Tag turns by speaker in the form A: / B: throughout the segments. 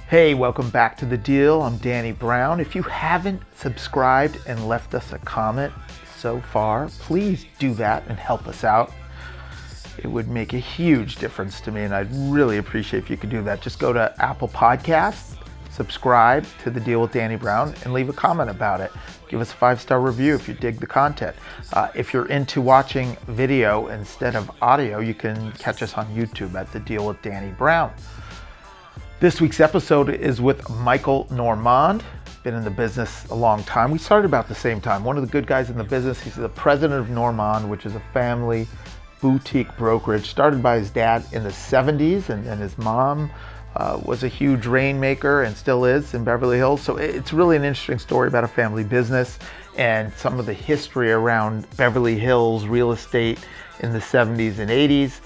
A: Hey, welcome back to The Deal. I'm Danny Brown. If you haven't subscribed and left us a comment so far, please do that and help us out. It would make a huge difference to me, and I'd really appreciate if you could do that. Just go to Apple Podcasts, subscribe to The Deal with Danny Brown, and leave a comment about it. Give us a 5-star review if you dig the content. If you're into watching video instead of audio, you can catch us on YouTube at The Deal with Danny Brown. This week's episode is with Michael Nourmand. Been in the business a long time. We started about the same time. One of the good guys in the business. He's the president of Nourmand, which is a family boutique brokerage started by his dad in the 70s, and his mom was a huge rainmaker and still is in Beverly Hills. So it's really an interesting story about a family business and some of the history around Beverly Hills real estate in the 70s and 80s.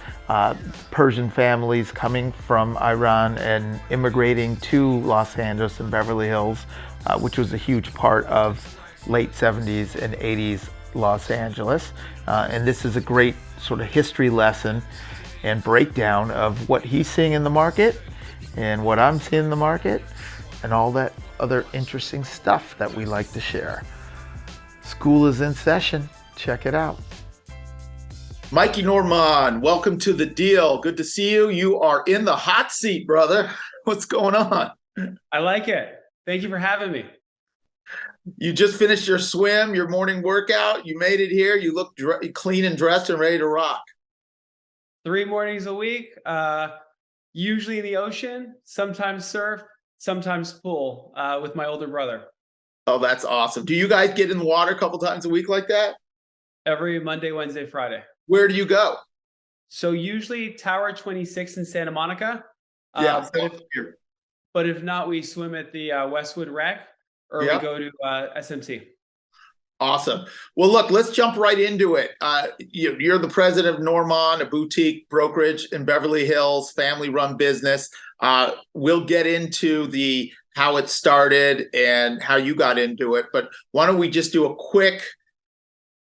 A: Persian families coming from Iran and immigrating to Los Angeles and Beverly Hills, which was a huge part of late 70s and 80s Los Angeles. And this is a great sort of history lesson and breakdown of what he's seeing in the market and what I'm seeing in the market and all that other interesting stuff that we like to share. School is in session. Check it out. Mikey Nourmand, welcome to The Deal. Good to see you. You are in the hot seat, brother. What's going on?
B: I like it. Thank you for having me.
A: You just finished your swim, your morning workout. You made it here. You look clean and dressed and ready to rock.
B: 3 mornings a week, usually in the ocean, sometimes surf, sometimes pool with my older brother.
A: Oh, that's awesome. Do you guys get in the water a couple times a week like that?
B: Every Monday, Wednesday, Friday.
A: Where do you go?
B: So usually Tower 26 in Santa Monica.
A: Yeah,
B: but if not, we swim at the Westwood Rec or we go to SMC.
A: Awesome. Well, look, let's jump right into it. You're the president of Nourmand, a boutique brokerage in Beverly Hills, family-run business. We'll get into how it started and how you got into it. But why don't we just do a quick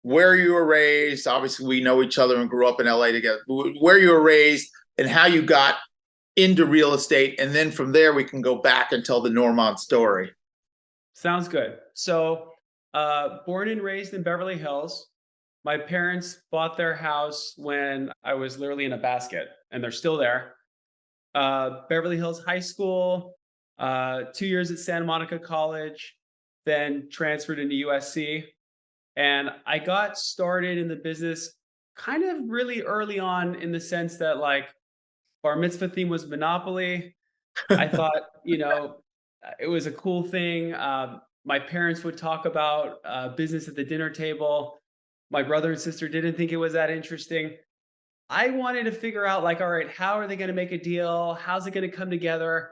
A: where you were raised? Obviously, we know each other and grew up in LA together. Where you were raised and how you got into real estate. And then from there, we can go back and tell the Nourmand story.
B: Sounds good. So born and raised in Beverly Hills. My parents bought their house when I was literally in a basket, and they're still there. Beverly Hills High School, 2 years at Santa Monica College, then transferred into USC. And I got started in the business kind of really early on in the sense that like bar mitzvah theme was Monopoly. I thought, it was a cool thing. My parents would talk about business at the dinner table. My brother and sister didn't think it was that interesting. I wanted to figure out like, all right, how are they going to make a deal? How's it going to come together?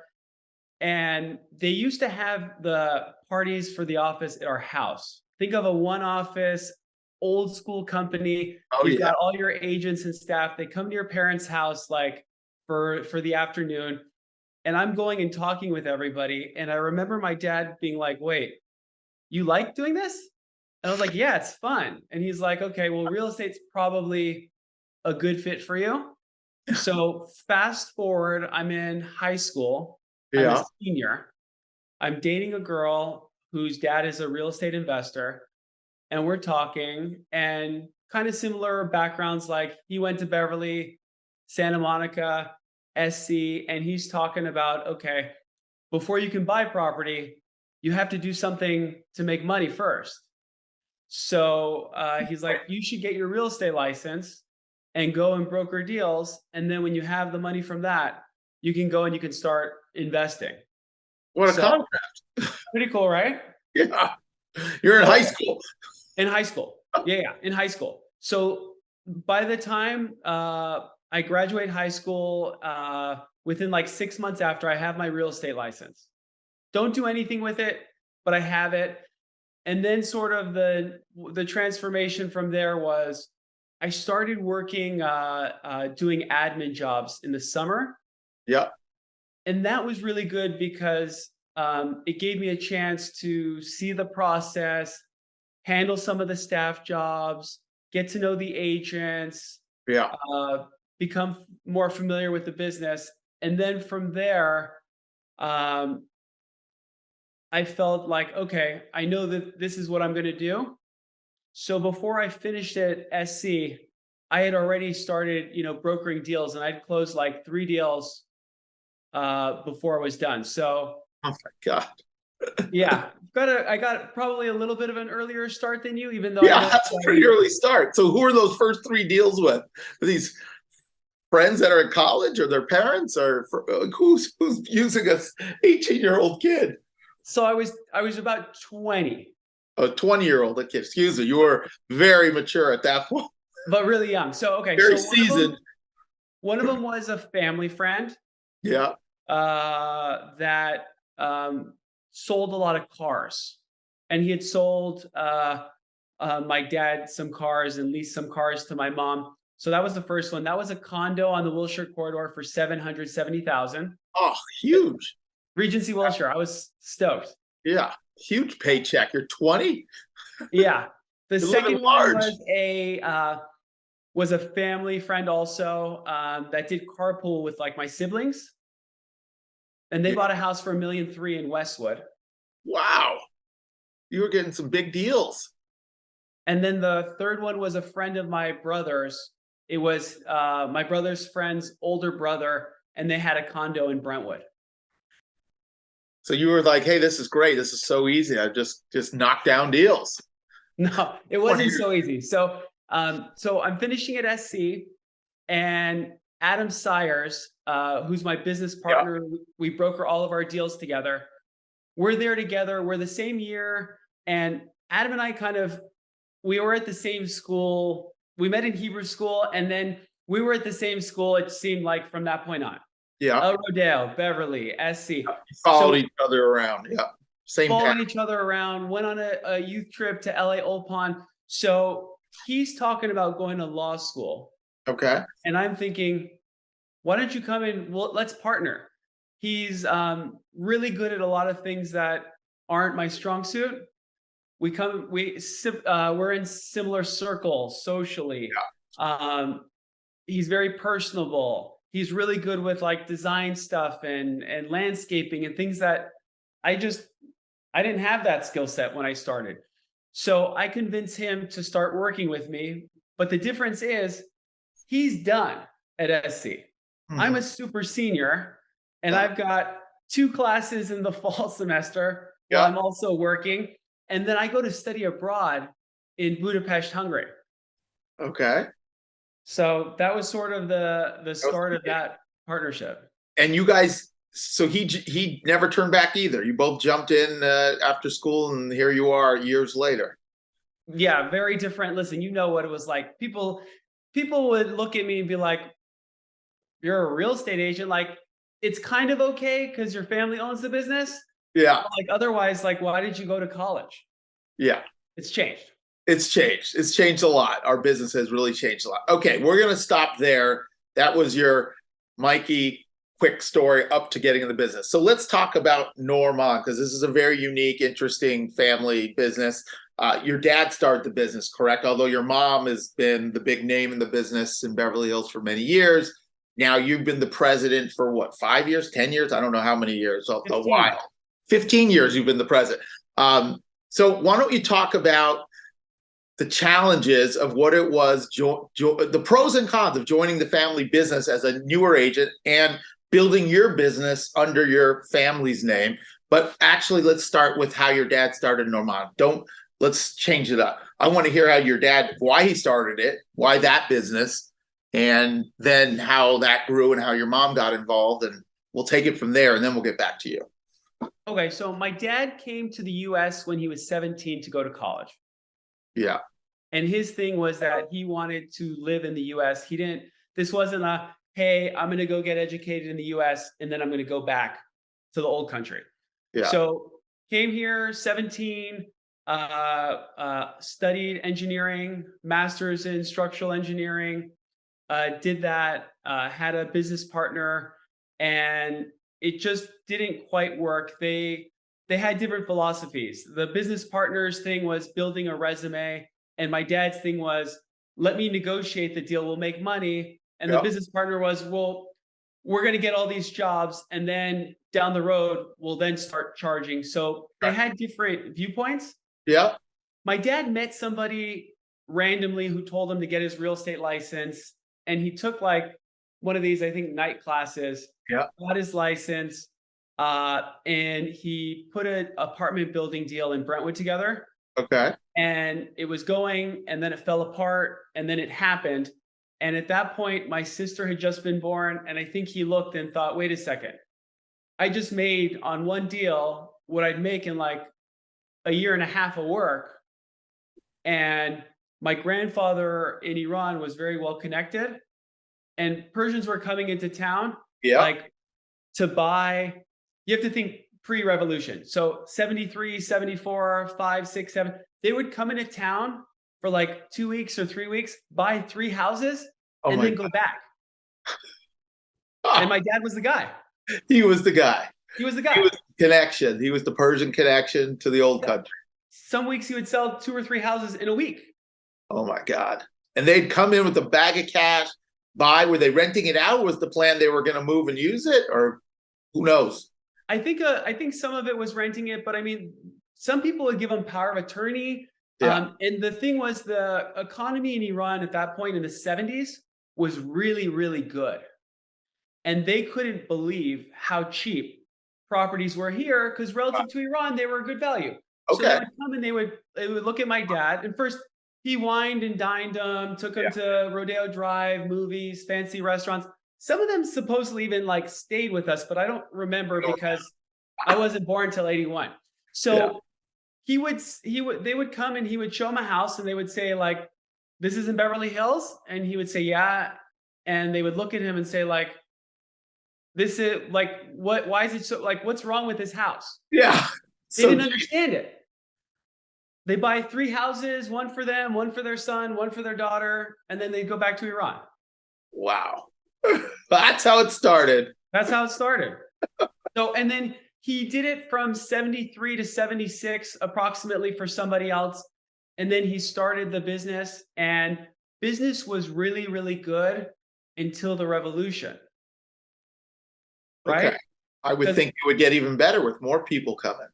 B: And they used to have the parties for the office at our house. Think of a one office, old school company. You've got all your agents and staff. They come to your parents' house like for the afternoon. And I'm going and talking with everybody. And I remember my dad being like, wait, you like doing this? And I was like, yeah, it's fun. And he's like, okay, well, real estate's probably a good fit for you. So fast forward, I'm in high school. I'm a senior. I'm dating a girl whose dad is a real estate investor. And we're talking and kind of similar backgrounds. Like he went to Beverly, Santa Monica, SC, and he's talking about, okay, before you can buy property, you have to do something to make money first. So he's like, you should get your real estate license and go and broker deals. And then when you have the money from that, you can go and you can start investing.
A: What a concept.
B: Pretty cool, right?
A: Yeah. You're in high school.
B: In high school. Yeah, in high school. So by the time I graduate high school, within like 6 months after, I have my real estate license. Don't do anything with it, but I have it. And then sort of the transformation from there was I started working, doing admin jobs in the summer.
A: Yeah.
B: And that was really good because it gave me a chance to see the process, handle some of the staff jobs, get to know the agents, become more familiar with the business. And then from there, I felt like, okay, I know that this is what I'm going to do. So before I finished at SC, I had already started, brokering deals, and I'd closed like 3 deals before I was done. So
C: Oh my God.
B: yeah, I got probably a little bit of an earlier start than you, even though I
C: Yeah,
B: don't.
C: that's a pretty early start. So who are those first 3 deals with? Are these friends that are in college, or their parents, or who's using a 18-year-old kid?
B: So I was about 20,
C: A 20-year-old kid. Excuse me. You were very mature at that point.
B: but really young. So okay,
C: Very
B: so
C: seasoned.
B: one of them was a family friend
C: Yeah.
B: that sold a lot of cars, and he had sold my dad some cars and leased some cars to my mom. So that was the first one. That was a condo on the Wilshire corridor for 770,000.
C: Oh, huge.
B: Regency Wilshire. I was stoked.
C: Yeah. Huge paycheck. You're 20?
B: Yeah. The
C: You're
B: second
C: living
B: one
C: large.
B: was a family friend also that did carpool with like my siblings, and they bought a house for $1.3 million in Westwood.
C: Wow. You were getting some big deals.
B: And then the third one was a friend of my brother's. It was my brother's friend's older brother, and they had a condo in Brentwood.
C: So you were like, hey, this is great. This is so easy. I just knock down deals.
B: No, it wasn't so easy. So I'm finishing at SC, and Adam Sires, who's my business partner, we broker all of our deals together. We're there together. We're the same year, and Adam and I we were at the same school. We met in Hebrew school, and then we were at the same school, it seemed like, from that point on.
C: Yeah.
B: El Rodeo, Beverly, SC.
C: Followed each other around. Yeah. Same
B: Following
C: path.
B: each other around, went on a youth trip to LA Old Pond. So he's talking about going to law school.
C: Okay.
B: And I'm thinking, why don't you come in? Well, let's partner. He's really good at a lot of things that aren't my strong suit. We're in similar circles socially.
C: Yeah.
B: He's very personable. He's really good with like design stuff and landscaping and things that I didn't have that skill set when I started. So I convinced him to start working with me. But the difference is he's done at SC. I'm a super senior, and I've got 2 classes in the fall semester while I'm also working. And then I go to study abroad in Budapest, Hungary.
C: Okay.
B: So that was sort of the start of that partnership.
C: And you guys, so he never turned back either. You both jumped in after school, and here you are years later.
B: Yeah, very different. Listen, you know what it was like. People would look at me and be like, "You're a real estate agent. Like, it's kind of okay because your family owns the business."
C: Yeah.
B: Like otherwise, like, why did you go to college?
C: Yeah.
B: It's changed.
C: It's changed. It's changed a lot. Our business has really changed a lot. Okay, we're going to stop there. That was your Mikey quick story up to getting in the business. So let's talk about Nourmand, because this is a very unique, interesting family business. Your dad started the business, correct? Although your mom has been the big name in the business in Beverly Hills for many years. Now you've been the president for what, 5 years, 10 years? I don't know how many years, a while. 15 years you've been the president. So why don't you talk about the challenges of what it was, the pros and cons of joining the family business as a newer agent and building your business under your family's name. But actually, let's start with how your dad started Nourmand. Let's change it up. I want to hear how your dad, why he started it, why that business, and then how that grew and how your mom got involved. And we'll take it from there, and then we'll get back to you.
B: Okay, so my dad came to the US when he was 17 to go to college.
C: Yeah.
B: And his thing was that he wanted to live in the US. This wasn't a, hey, I'm going to go get educated in the US and then I'm going to go back to the old country.
C: Yeah.
B: So came here, 17, studied engineering, master's in structural engineering, did that, had a business partner, and it just didn't quite work. They had different philosophies. The business partner's thing was building a resume, and my dad's thing was, let me negotiate the deal, we'll make money. And the business partner was, well, we're going to get all these jobs, and then down the road, we'll then start charging. So they had different viewpoints.
C: Yeah.
B: My dad met somebody randomly who told him to get his real estate license. And he took like one of these, I think, night classes,
C: Yeah.
B: got his license, and he put an apartment building deal in Brentwood together.
C: Okay.
B: And it was going, and then it fell apart, and then it happened. And at that point, my sister had just been born. And I think he looked and thought, wait a second, I just made on one deal what I'd make in like a year and a half of work. And my grandfather in Iran was very well connected, and Persians were coming into town, like to buy. You have to think pre-revolution. So 73, 74, 5, 6, 7, they would come into town for like 2 weeks or 3 weeks, buy 3 houses, and then go back. And my dad was the guy.
C: He was the guy.
B: He was the guy.
C: He was the connection. He was the Persian connection to the old country.
B: Some weeks he would sell 2 or 3 houses in a week.
C: Oh my God. And they'd come in with a bag of cash, buy. Were they renting it out? Was the plan they were going to move and use it? Or who knows?
B: I think some of it was renting it, but I mean, some people would give them power of attorney. And the thing was, the economy in Iran at that point in the 70s was really, really good. And they couldn't believe how cheap properties were here, because relative to Iran, they were a good value. So they would come and they would look at my dad, and first he wined and dined them, took them to Rodeo Drive, movies, fancy restaurants. Some of them supposedly even like stayed with us, but I don't remember because I wasn't born till 81. So they would come and he would show them a house, and they would say like, "This is in Beverly Hills," and he would say, "Yeah," and they would look at him and say like, "This is like what? Why is it so like? What's wrong with this house?"
C: Yeah,
B: they didn't understand it. They buy 3 houses, one for them, one for their son, one for their daughter, and then they go back to Iran.
C: Wow. That's how it started.
B: That's how it started. So, and then he did it from 73 to 76 approximately for somebody else. And then he started the business, and business was really, really good until the revolution. Right?
C: Okay. I would think it would get even better with more people coming.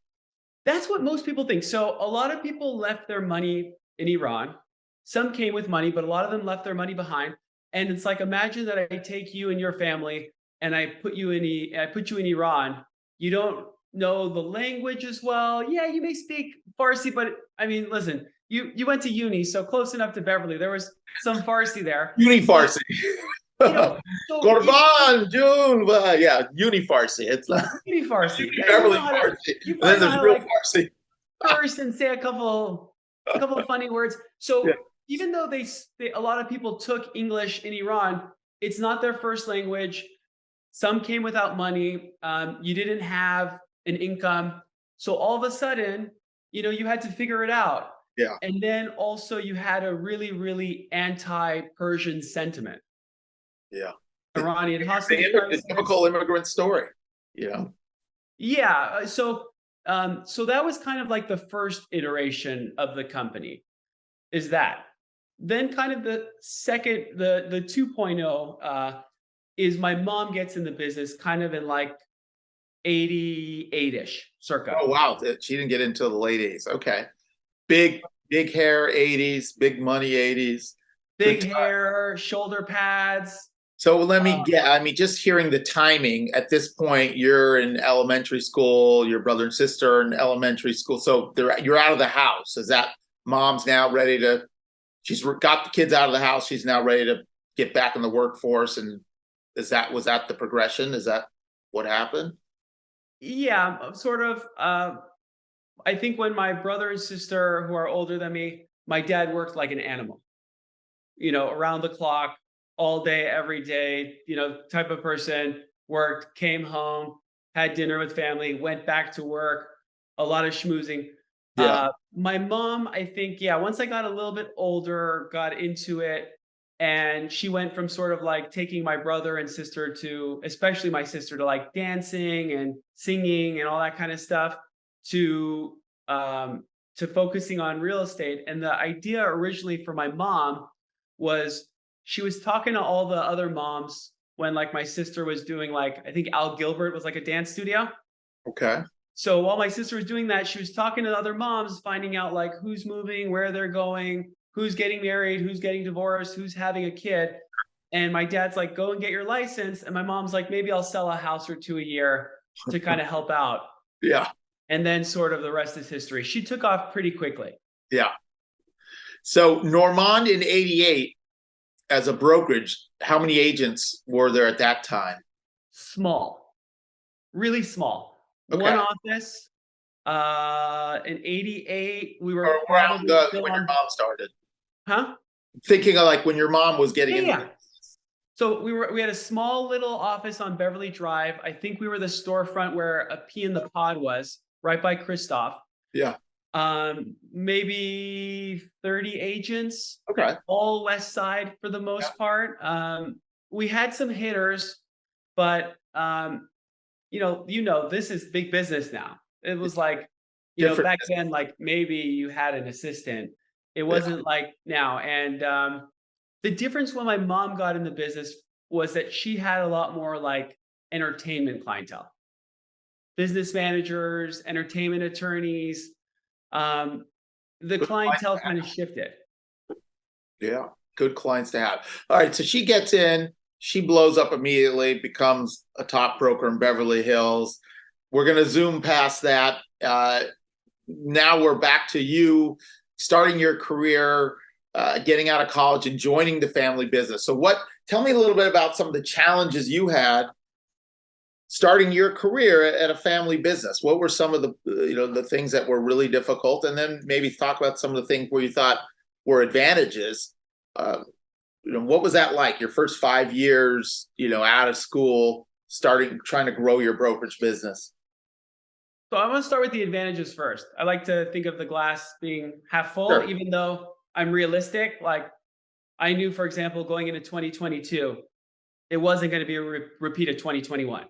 B: That's what most people think. So a lot of people left their money in Iran. Some came with money, but a lot of them left their money behind. And it's like, imagine that I take you and your family and I put you in Iran. You don't know the language as well. Yeah, you may speak Farsi, but I mean, listen, you went to uni, so close enough to Beverly. There was some Farsi there.
C: Uni Farsi.
B: Korban,
C: June, Uni Farsi. It's like
B: Uni Farsi.
C: Beverly Farsi. And then there's real Farsi.
B: First, and say a couple of funny words. So even though a lot of people took English in Iran, it's not their first language. Some came without money. You didn't have an income. So all of a sudden, you had to figure it out.
C: Yeah.
B: And then also you had a really, really anti-Persian sentiment.
C: Yeah.
B: Iranian hostage.
C: The typical immigrant story.
B: Yeah. So that was kind of like the first iteration of the company, is that. Then kind of the second, the 2.0 is my mom gets in the business kind of in like 88-ish, circa.
C: Oh, wow. She didn't get into the late 80s. Okay. Big hair 80s, big money 80s.
B: Big hair, shoulder pads.
C: So let me just hearing the timing at this point, you're in elementary school, your brother and sister are in elementary school. So you're out of the house. Is that mom's now ready to, she's got the kids out of the house. She's now ready to get back in the workforce. And was that the progression? Is that what happened?
B: Yeah, sort of. I think when my brother and sister, who are older than me, my dad worked like an animal, around the clock, all day, every day, type of person, worked, came home, had dinner with family, went back to work, a lot of schmoozing. Yeah. My mom, I think, once I got a little bit older, got into it, and she went from sort of like taking my brother and sister to, especially my sister, to like dancing and singing and all that kind of stuff, to focusing on real estate. And the idea originally for my mom was, she was talking to all the other moms when like my sister was doing like, I think Al Gilbert was like a dance studio.
C: Okay.
B: So while my sister was doing that, she was talking to other moms, finding out like who's moving, where they're going, who's getting married, who's getting divorced, who's having a kid. And my dad's like, go and get your license. And my mom's like, maybe I'll sell a house or two a year to kind of help out.
C: Yeah.
B: And then sort of the rest is history. She took off pretty quickly.
C: Yeah. So Nourmand in 88 as a brokerage, how many agents were there at that time?
B: Small, really small.
C: Okay.
B: One office. In 88, we were
C: Or around
B: probably still
C: when your
B: on,
C: mom started.
B: huh?
C: Thinking of like when your mom was getting into
B: Yeah. So we had a small little office on Beverly Drive. I think we were the storefront where a P in the Pod was, right by Christoph.
C: Yeah.
B: Maybe 30 agents,
C: Okay.
B: all West Side for the most part. We had some hitters, but this is big business now. It was like,
C: Different
B: back then, like maybe you had an assistant. It wasn't like now. And the difference when my mom got in the business was that she had a lot more like entertainment clientele, business managers, entertainment attorneys. The
C: Good
B: clientele
C: clients to
B: kind of shifted.
C: Yeah. Good clients to have. All right. So she gets in, she blows up immediately, becomes a top broker in Beverly Hills. We're going to zoom past that. Now we're back to you starting your career, getting out of college and joining the family business. So tell me a little bit about some of the challenges you had starting your career at a family business. What were some of the things that were really difficult? And then maybe talk about some of the things where you thought were advantages. What was that like? Your first 5 years, out of school, trying to grow your brokerage business.
B: So I'm going to start with the advantages first. I like to think of the glass being half full,
C: Sure.
B: even though I'm realistic. Like I knew, for example, going into 2022, it wasn't going to be a repeat of 2021.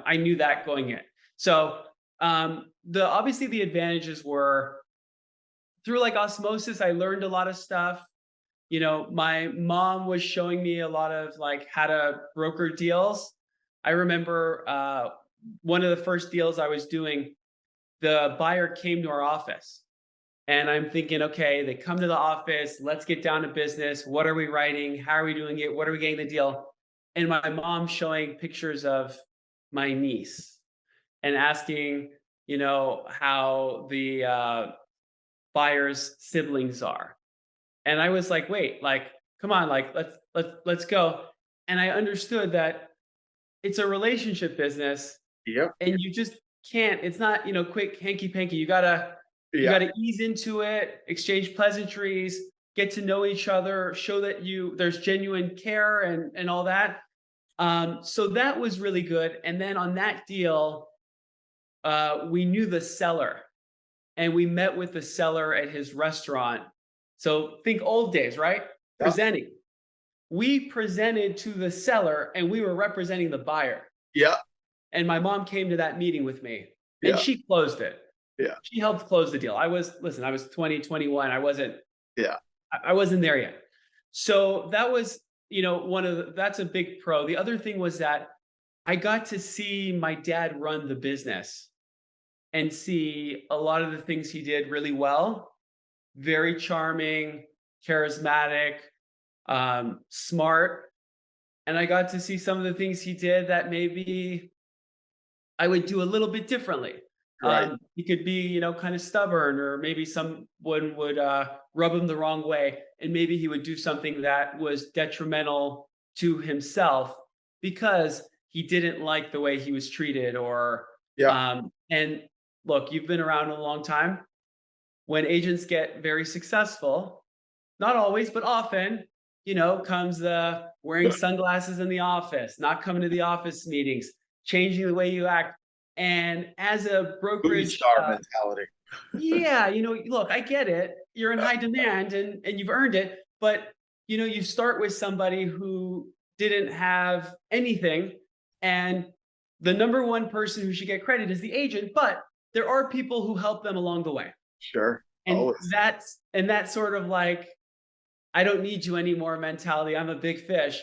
B: I knew that going in. So obviously the advantages were through like osmosis. I learned a lot of stuff. My mom was showing me a lot of like how to broker deals. I remember one of the first deals I was doing, the buyer came to our office and I'm thinking, okay, they come to the office, let's get down to business. What are we writing? How are we doing it? What are we getting the deal? And my mom showing pictures of my niece and asking, how the buyer's siblings are. And I was like, wait, like, come on, like, let's go. And I understood that it's a relationship business.
C: Yep.
B: And you just can't, it's not, quick hanky panky. You gotta ease into it, exchange pleasantries, get to know each other, show that there's genuine care and all that. So that was really good. And then on that deal, we knew the seller and we met with the seller at his restaurant. So think old days, right?
C: Yeah.
B: Presenting. We presented to the seller and we were representing the buyer.
C: Yeah.
B: And my mom came to that meeting with me and she closed it.
C: Yeah.
B: She helped close the deal. I was 20, 21. I wasn't there yet. So that was, that's a big pro. The other thing was that I got to see my dad run the business and see a lot of the things he did really well. Very charming, charismatic, smart. And I got to see some of the things he did that maybe I would do a little bit differently.
C: Right.
B: He could be, kind of stubborn, or maybe someone would rub him the wrong way. And maybe he would do something that was detrimental to himself because he didn't like the way he was treated and look, you've been around a long time. When agents get very successful, not always, but often, comes the wearing sunglasses in the office, not coming to the office meetings, changing the way you act. And as a brokerage
C: star mentality.
B: Yeah, look, I get it. You're in high demand and you've earned it, but you start with somebody who didn't have anything, and the number one person who should get credit is the agent, but there are people who help them along the way.
C: Sure.
B: And
C: Always.
B: that's sort of like, I don't need you anymore mentality. I'm a big fish.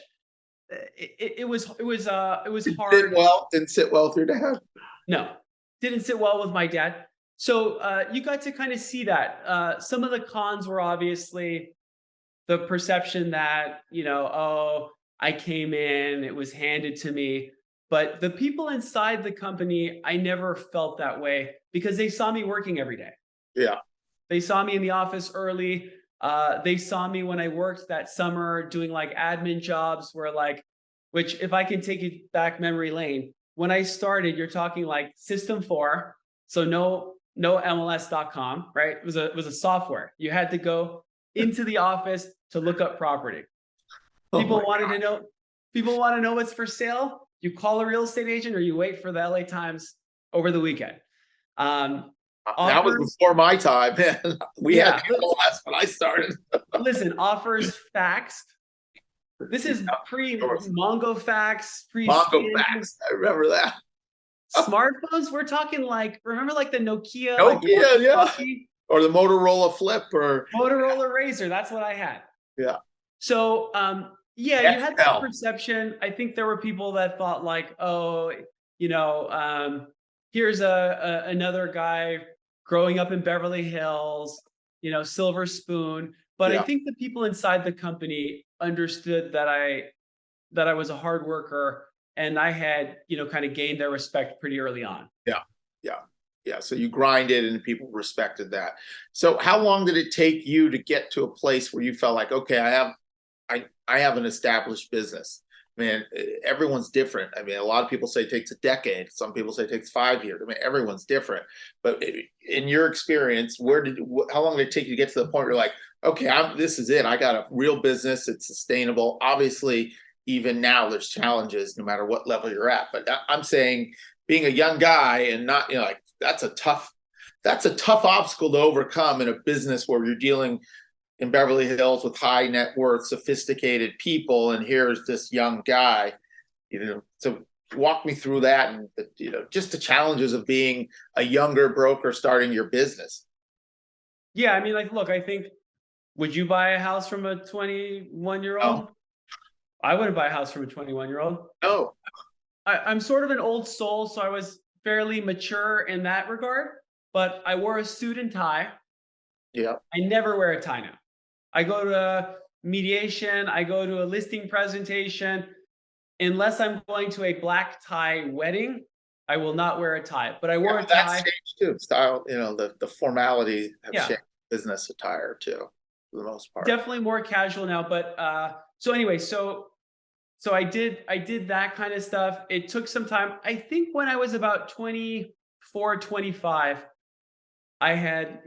B: it was
C: Did
B: hard.
C: well, didn't sit well with your dad.
B: No, didn't sit well with my dad. So you got to kind of see that. Some of the cons were obviously the perception that, oh, I came in, it was handed to me. But the people inside the company, I never felt that way because they saw me working every day.
C: Yeah.
B: They saw me in the office early. They saw me when I worked that summer doing like admin jobs where which if I can take you back memory lane, when I started, you're talking like System 4. So no MLS.com, right? It was a software. You had to go into the office to look up property. People want to know what's for sale. You call a real estate agent or you wait for the LA Times over the weekend.
C: That was before my time. We had MLS when I started.
B: Listen, offers faxed. This is pre-Mongo fax,
C: Mongo fax. I remember that.
B: Smartphones, we're talking remember the Nokia?
C: Yeah. Or the Motorola Flip or
B: Motorola Razr. That's what I had.
C: Yeah.
B: So, you had that perception. I think there were people that thought here's another guy growing up in Beverly Hills, silver spoon. But I think the people inside the company understood that I was a hard worker and I had, kind of gained their respect pretty early on.
C: Yeah. So you grinded and people respected that. So how long did it take you to get to a place where you felt like, okay, I have an established business? Man, everyone's different. I mean, a lot of people say it takes a decade. Some people say it takes 5 years. I mean, everyone's different. But in your experience, how long did it take you to get to the point where you're like, okay, this is it. I got a real business. It's sustainable. Obviously, even now there's challenges no matter what level you're at. But I'm saying being a young guy and not, that's a tough obstacle to overcome in a business where you're dealing in Beverly Hills with high net worth, sophisticated people. And here's this young guy, so walk me through that and, just the challenges of being a younger broker starting your business.
B: Yeah. I mean, look, I think, would you buy a house from a 21-year-old?
C: No.
B: I wouldn't buy a house from a 21-year-old.
C: No.
B: I'm sort of an old soul, so I was fairly mature in that regard, but I wore a suit and tie.
C: Yeah.
B: I never wear a tie now. I go to mediation, I go to a listing presentation. Unless I'm going to a black tie wedding, I will not wear a tie. But I wore a tie.
C: That's changed too. Style, the formality have changed. Business attire too, for the most part.
B: Definitely more casual now. But so anyway, so I did that kind of stuff. It took some time. I think when I was about 24, 25, I had,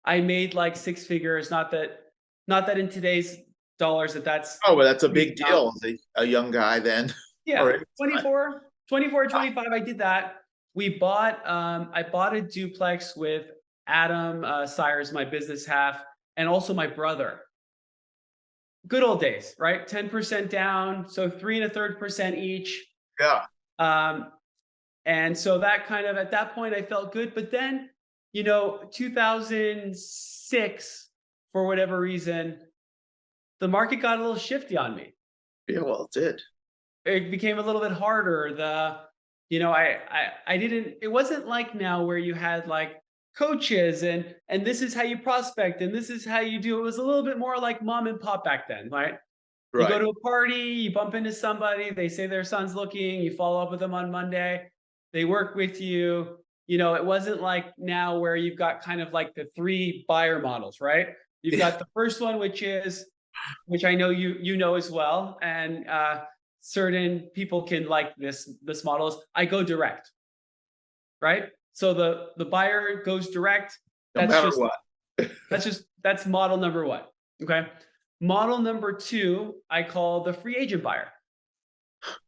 B: I made like 6 figures. Not that in today's dollars that's.
C: Oh, but that's a big deal as a young guy then.
B: Yeah, 24, 25. I did that. I bought a duplex with Adam Sires, my business half, and also my brother. Good old days, right? 10% down, so 3 1/3% each.
C: Yeah.
B: And so that kind of, at that point, I felt good. But then, 2006, for whatever reason, the market got a little shifty on me.
C: Yeah, well, it did.
B: It became a little bit harder. I didn't, it wasn't like now where you had like coaches and this is how you prospect and this is how you do. It was a little bit more like mom and pop back then, right? You go to a party, you bump into somebody, they say their son's looking, you follow up with them on Monday, they work with you. It wasn't like now where you've got kind of like the 3 buyer models, right? You've got the first one, which I know you know as well, and certain people can like this model is I go direct, right? So the buyer goes direct.
C: No matter what.
B: That's model number 1. Okay. Model number 2, I call the free agent buyer.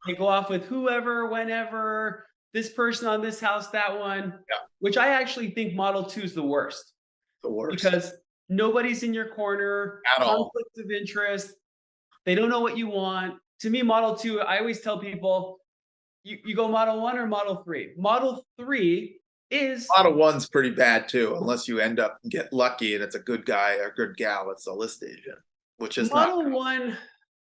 B: They go off with whoever, whenever, this person on this house, that one, which I actually think model 2 is the worst.
C: The worst.
B: Because nobody's in your corner, conflicts of interest. They don't know what you want. To me, model 2, I always tell people, you go model 1 or model 3. Model 3 is...
C: Model 1's pretty bad too, unless you end up and get lucky and it's a good guy or good gal that's a list agent, which is
B: model 1.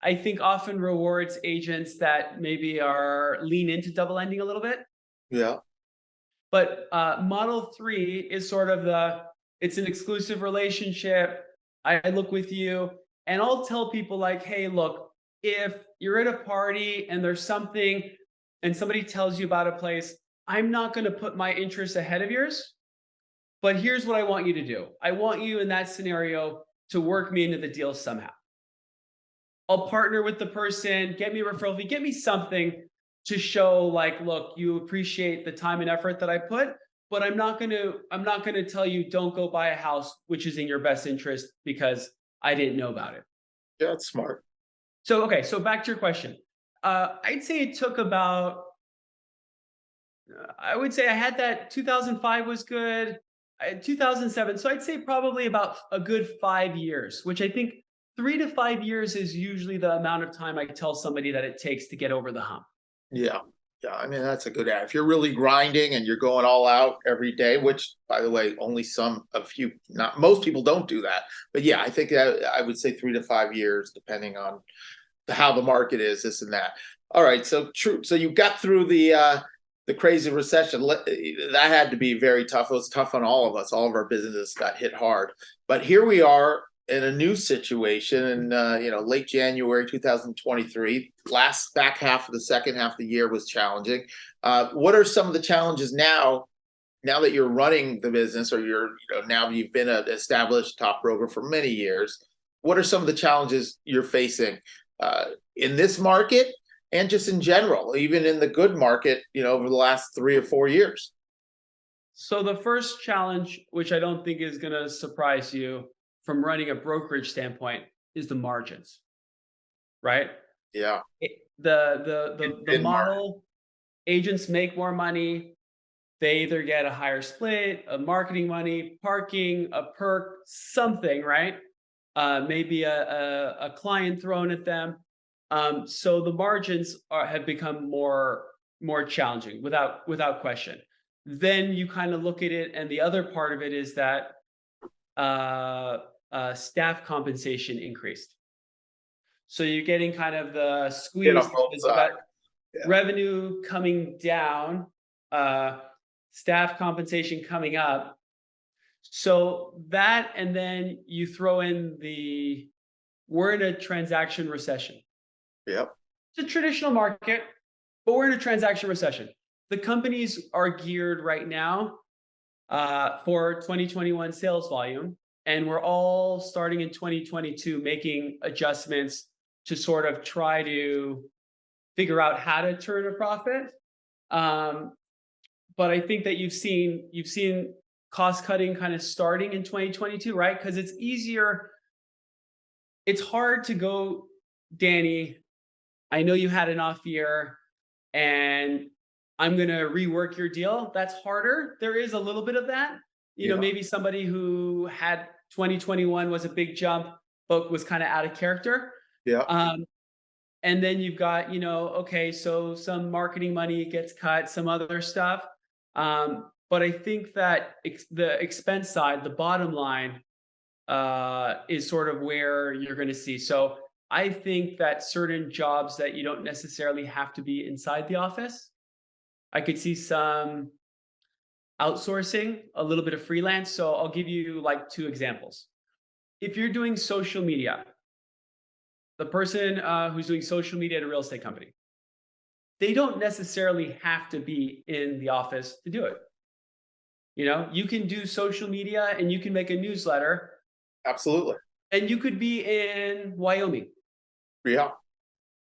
B: I think often rewards agents that maybe are lean into double ending a little bit.
C: Yeah.
B: But model 3 is sort of it's an exclusive relationship. I look with you, and I'll tell people like, hey, look, if you're at a party and there's something and somebody tells you about a place, I'm not going to put my interests ahead of yours. But here's what I want you to do. I want you in that scenario to work me into the deal somehow. I'll partner with the person, get me a referral fee, get me something to show like, look, you appreciate the time and effort that I put, but I'm not going to tell you don't go buy a house which is in your best interest because I didn't know about it.
C: Yeah, that's smart.
B: So okay, so back to your question. I'd say it took about I would say I had that 2005 was good. 2007. So I'd say probably about a good 5 years, which I think 3 to 5 years is usually the amount of time I tell somebody that it takes to get over the hump.
C: Yeah. Yeah. I mean, that's a good ad. If you're really grinding and you're going all out every day, which by the way, only a few, not most people don't do that. But yeah, I think that I would say 3 to 5 years, depending on how the market is, this and that. All right. So true. So you got through the crazy recession. That had to be very tough. It was tough on all of us. All of our businesses got hit hard. But here we are in a new situation in late January 2023. Last back half of the second half of the year was challenging. What are some of the challenges now that you're running the business, or now you've been an established top broker for many years? What are some of the challenges you're facing in this market? And just in general, even in the good market, over the last 3 or 4 years.
B: So the first challenge, which I don't think is going to surprise you from running a brokerage standpoint, is the margins, right?
C: Yeah.
B: The model, agents make more money. They either get a higher split, a marketing money, parking, a perk, something, right? Maybe a client thrown at them. So the margins have become more challenging without question. Then you kind of look at it, and the other part of it is that staff compensation increased. So you're getting kind of the squeeze because you got revenue coming down, staff compensation coming up. So that, and then you throw in we're in a transaction recession.
C: Yep.
B: It's a traditional market, but we're in a transaction recession. The companies are geared right now for 2021 sales volume, and we're all starting in 2022 making adjustments to sort of try to figure out how to turn a profit. But I think that you've seen cost cutting kind of starting in 2022, right? Because it's easier. It's hard to go, Danny, I know you had an off year and I'm going to rework your deal. That's harder. There is a little bit of that. Maybe somebody who had 2021 was a big jump, but was kind of out of character.
C: Yeah.
B: And then you've got, okay, so some marketing money gets cut, some other stuff. But I think that the expense side, the bottom line, is sort of where you're going to see. So I think that certain jobs that you don't necessarily have to be inside the office, I could see some outsourcing, a little bit of freelance. So I'll give you like 2 examples. If you're doing social media, the person who's doing social media at a real estate company, they don't necessarily have to be in the office to do it. You can do social media and you can make a newsletter.
C: Absolutely.
B: And you could be in Wyoming.
C: Yeah.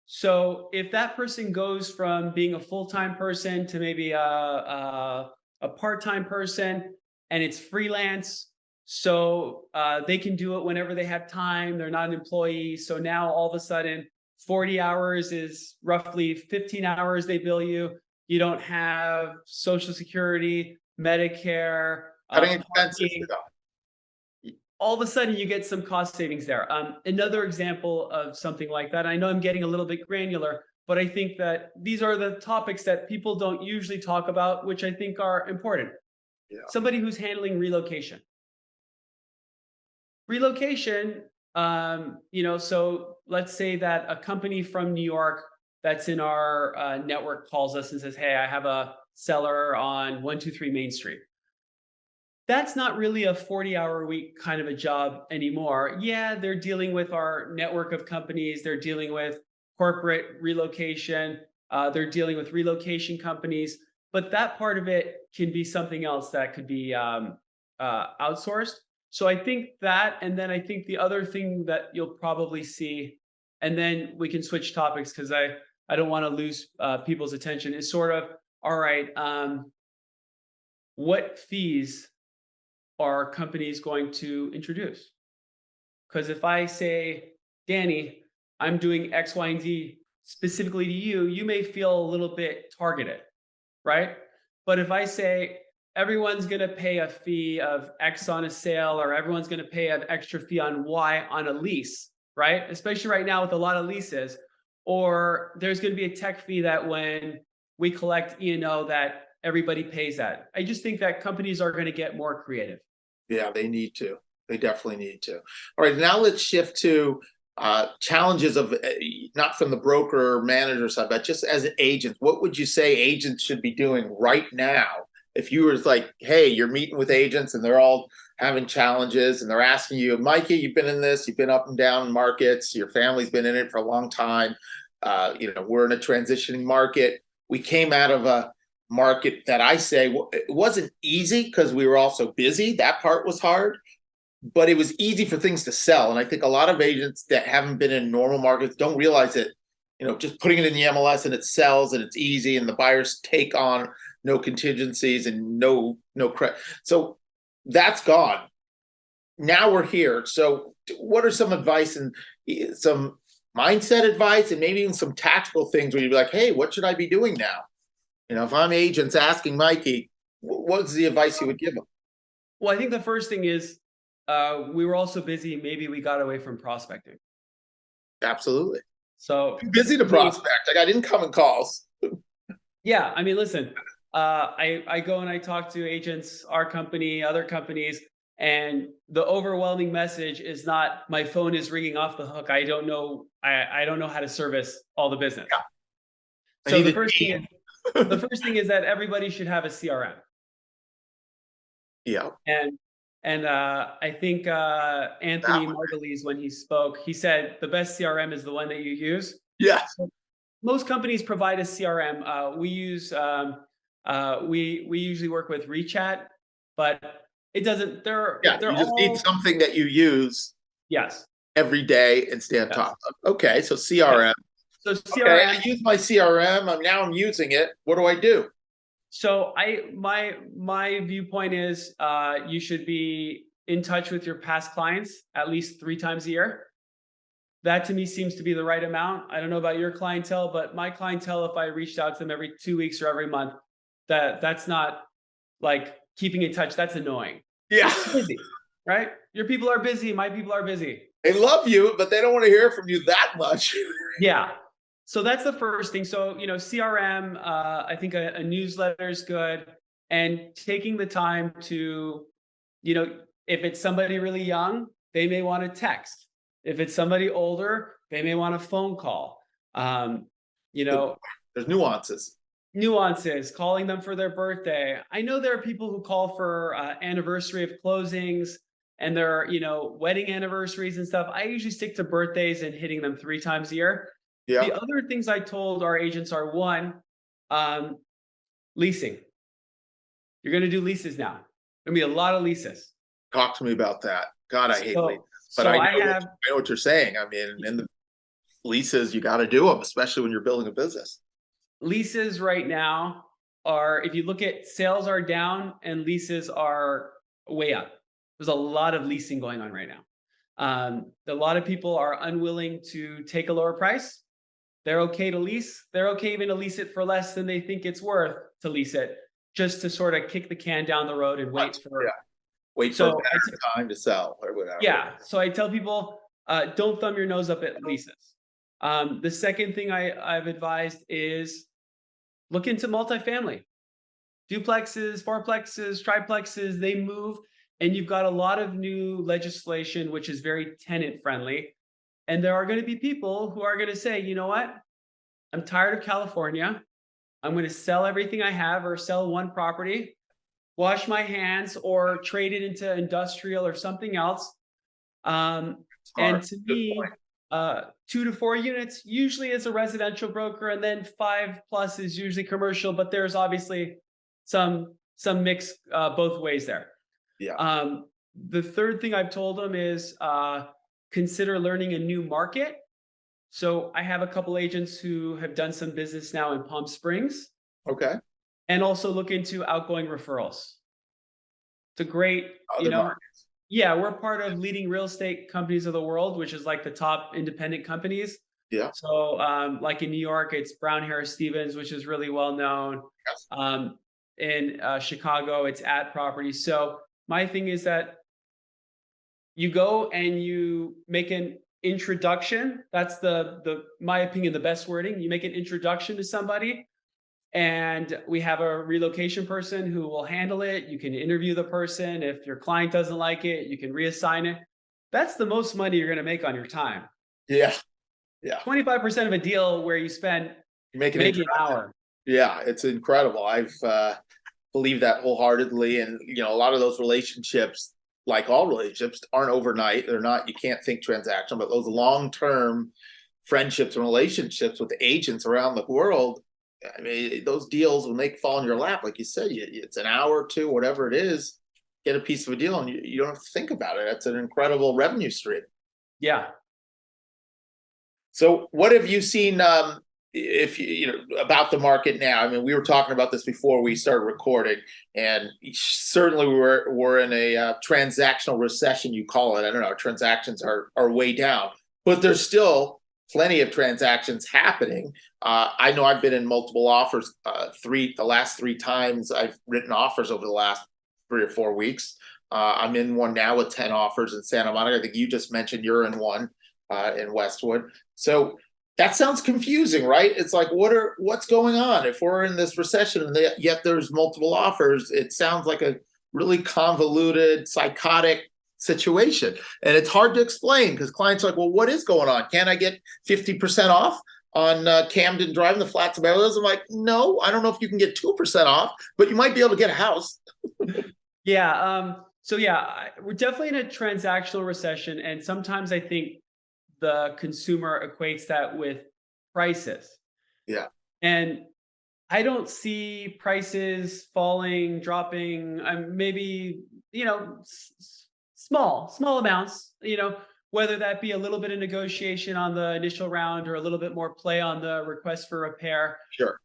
B: So if that person goes from being a full-time person to maybe a part-time person, and it's freelance, so they can do it whenever they have time. They're not an employee. So now all of a sudden, 40 hours is roughly 15 hours they bill you. You don't have Social Security, Medicare,
C: Cutting expenses.
B: all of a sudden you get some cost savings there. Another example of something like that, I know I'm getting a little bit granular, but I think that these are the topics that people don't usually talk about, which I think are important. Yeah. Somebody who's handling relocation. Relocation, So let's say that a company from New York that's in our network calls us and says, "Hey, I have a seller on 123 Main Street." That's not really a 40-hour a week kind of a job anymore. Yeah, they're dealing with our network of companies. They're dealing with corporate relocation. They're dealing with relocation companies. But that part of it can be something else that could be outsourced. So I think that, and then I think the other thing that you'll probably see, and then we can switch topics because I don't want to lose people's attention, is sort of, all right, what fees are companies going to introduce? Because if I say, Danny, I'm doing X, Y, and Z specifically to you, you may feel a little bit targeted, right? But if I say everyone's going to pay a fee of X on a sale, or everyone's going to pay an extra fee on Y on a lease, right? Especially right now with a lot of leases, or there's going to be a tech fee that when we collect E&O that everybody pays that. I just think that companies are going to get more creative.
C: Yeah, they need to. They definitely need to. All right, now let's shift to challenges of not from the broker or manager side, but just as an agent. What would you say agents should be doing right now? If you were like, hey, you're meeting with agents and they're all having challenges and they're asking you, Mikey, you've been in this, you've been up and down markets, your family's been in it for a long time. We're in a transitioning market. We came out of a market that I say it wasn't easy because we were also busy. That part was hard, but it was easy for things to sell. And I think a lot of agents that haven't been in normal markets don't realize that, just putting it in the MLS and it sells and it's easy and the buyers take on no contingencies and no credit. So that's gone. Now we're here. So what are some advice and some mindset advice and maybe even some tactical things where you'd be like, hey, what should I be doing now? If I'm agents asking Mikey, what's the advice you would give them?
B: Well, I think the first thing is we were also busy. Maybe we got away from prospecting.
C: Absolutely.
B: So
C: too busy to prospect. I got incoming calls.
B: Yeah. I mean, listen, I go and I talk to agents, our company, other companies, and the overwhelming message is not my phone is ringing off the hook. I don't know. I don't know how to service all the business. Yeah. So the first thing is that everybody should have a CRM.
C: Yeah.
B: And I think Anthony Margulies, when he spoke, he said the best CRM is the one that you use.
C: Yeah.
B: So most companies provide a CRM. We use we usually work with ReChat, but it doesn't.
C: You just need something that you use.
B: Yes.
C: Every day and stay on top of. Okay, so CRM.
B: Yes. So CRM.
C: Okay, I use my CRM. I'm using it. What do I do?
B: So my viewpoint is you should be in touch with your past clients at least 3 times a year. That to me seems to be the right amount. I don't know about your clientele, but my clientele, if I reached out to them every 2 weeks or every month, that's not like keeping in touch. That's annoying.
C: Yeah.
B: Busy, right? Your people are busy. My people are busy.
C: They love you, but they don't want to hear from you that much.
B: Yeah. So that's the first thing. So, CRM, I think a newsletter is good. And taking the time to, if it's somebody really young, they may want to text. If it's somebody older, they may want a phone call. There's
C: nuances.
B: Calling them for their birthday. I know there are people who call for anniversary of closings and their, wedding anniversaries and stuff. I usually stick to birthdays and hitting them 3 times a year. Yeah. The other things I told our agents are 1, leasing. You're going to do leases now. There'll be a lot of leases.
C: Talk to me about that. God, I hate leases. But I know what you're saying. I mean, in the leases, you got to do them, especially when you're building a business. Leases
B: right now are, if you look at sales are down and leases are way up. There's a lot of leasing going on right now. A lot of people are unwilling to take a lower price. They're okay to lease. They're okay even to lease it for less than they think it's worth to lease it, just to sort of kick the can down the road and wait for
C: a better time to sell or whatever.
B: Yeah. So I tell people, don't thumb your nose up at leases. The second thing I've advised is look into multifamily. Duplexes, fourplexes, triplexes, they move. and you've got a lot of new legislation, which is very tenant friendly. And there are going to be people who are going to say, you know what? I'm tired of California. I'm going to sell everything I have or sell one property, wash my hands, or trade it into industrial or something else. And to me, 2 to 4 units usually is a residential broker, and then 5+ is usually commercial. But there's obviously some mix both ways there.
C: Yeah.
B: The third thing I've told them is consider learning a new market. So I have a couple agents who have done some business now in Palm Springs.
C: Okay.
B: And also look into outgoing referrals. It's a great,
C: Other markets.
B: Yeah, we're part of leading real estate companies of the world, which is like the top independent companies.
C: Yeah.
B: So like in New York, it's Brown Harris Stevens, which is really well known.
C: Yes.
B: In Chicago, it's at Property. So my thing is that you go and you make an introduction. That's my opinion, the best wording. You make an introduction to somebody, and we have a relocation person who will handle it. You can interview the person. If your client doesn't like it, you can reassign it. That's the most money you're going to make on your time.
C: Yeah. Yeah.
B: 25% of a deal where you spend maybe an hour.
C: Yeah, it's incredible. I've believe that wholeheartedly. And, a lot of those relationships, like all relationships, aren't overnight. They're not, you can't think transactional, but those long-term friendships and relationships with agents around the world, I mean, those deals, when they fall in your lap, like you said, it's an hour or two, whatever it is, get a piece of a deal and you don't have to think about it. That's an incredible revenue stream.
B: Yeah.
C: So what have you seen if about the market now? I mean, we were talking about this before we started recording, and certainly we're in a transactional recession, you call it. I don't know, transactions are way down, but there's still plenty of transactions happening. I know I've been in multiple offers. The last 3 times I've written offers over the last 3 or 4 weeks. I'm in one now with 10 offers in Santa Monica. I think you just mentioned you're in one in Westwood. So that sounds confusing, right? It's like, what's going on? If we're in this recession and yet there's multiple offers, it sounds like a really convoluted, psychotic situation. And it's hard to explain because clients are like, well, what is going on? Can I get 50% off on Camden Drive in the Flats of Beverly Hills? I'm like, no, I don't know if you can get 2% off, but you might be able to get a house.
B: Yeah. So yeah, we're definitely in a transactional recession. And sometimes I think the consumer equates that with prices.
C: Yeah.
B: And I don't see prices falling, dropping, maybe, small amounts, whether that be a little bit of negotiation on the initial round or a little bit more play on the request for repair.
C: Sure.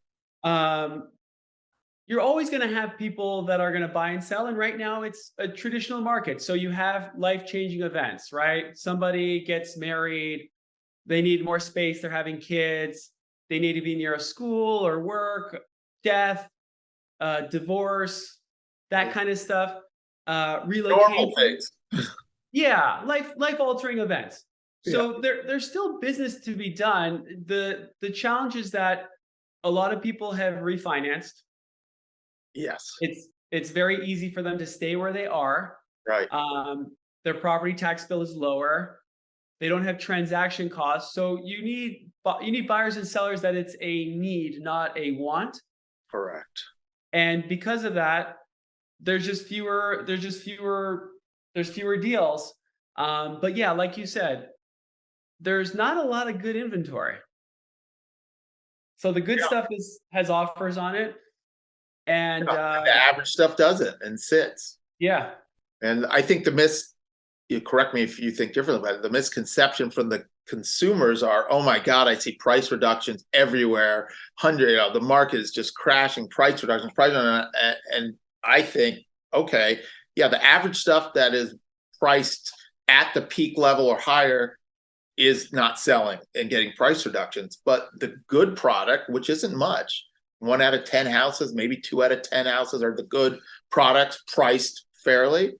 B: You're always going to have people that are going to buy and sell. And right now it's a traditional market. So you have life-changing events, right? Somebody gets married, they need more space, they're having kids, they need to be near a school or work, death, divorce, that kind of stuff. Relocation.
C: Normal things.
B: Yeah, life-altering events. So there's still business to be done. The challenge is that a lot of people have refinanced.
C: Yes.
B: It's very easy for them to stay where they are.
C: Right.
B: Their property tax bill is lower. They don't have transaction costs. So you need buyers and sellers that it's a need, not a want.
C: Correct.
B: And because of that, there's fewer deals. But yeah, like you said, there's not a lot of good inventory. So the good stuff has offers on it. And
C: the average stuff doesn't and sits.
B: Yeah.
C: And I think you correct me if you think differently, but the misconception from the consumers are, oh my God, I see price reductions everywhere. The market is just crashing, price reductions, and I think, okay, yeah, the average stuff that is priced at the peak level or higher is not selling and getting price reductions. But the good product, which isn't much, 1 out of 10 houses, maybe 2 out of 10 houses are the good products priced fairly,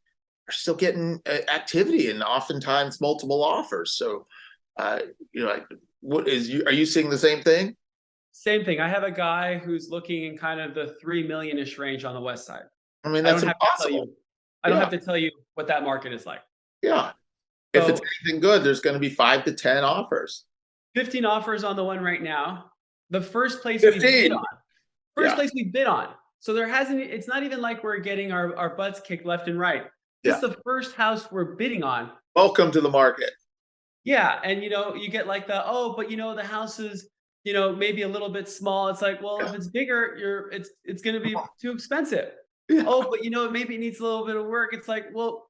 C: are still getting activity and oftentimes multiple offers. So, are you seeing the same thing?
B: Same thing. I have a guy who's looking in kind of the $3 million-ish range on the west side.
C: I mean, that's impossible.
B: I don't have to tell you what that market is like.
C: Yeah. If it's
B: So
C: anything good, there's going to be 5 to 10 offers.
B: 15 offers on the one right now. The first place we
C: 15.
B: bid on. First
C: Yeah.
B: place we bid on. So there hasn't, it's not even like we're getting our butts kicked left and right. This is the first house we're bidding on.
C: Welcome to the market.
B: Yeah. And you get like but the house is, maybe a little bit small. It's like, well, if it's bigger, it's going to be too expensive.
C: Yeah.
B: Oh, but maybe it needs a little bit of work. It's like, well,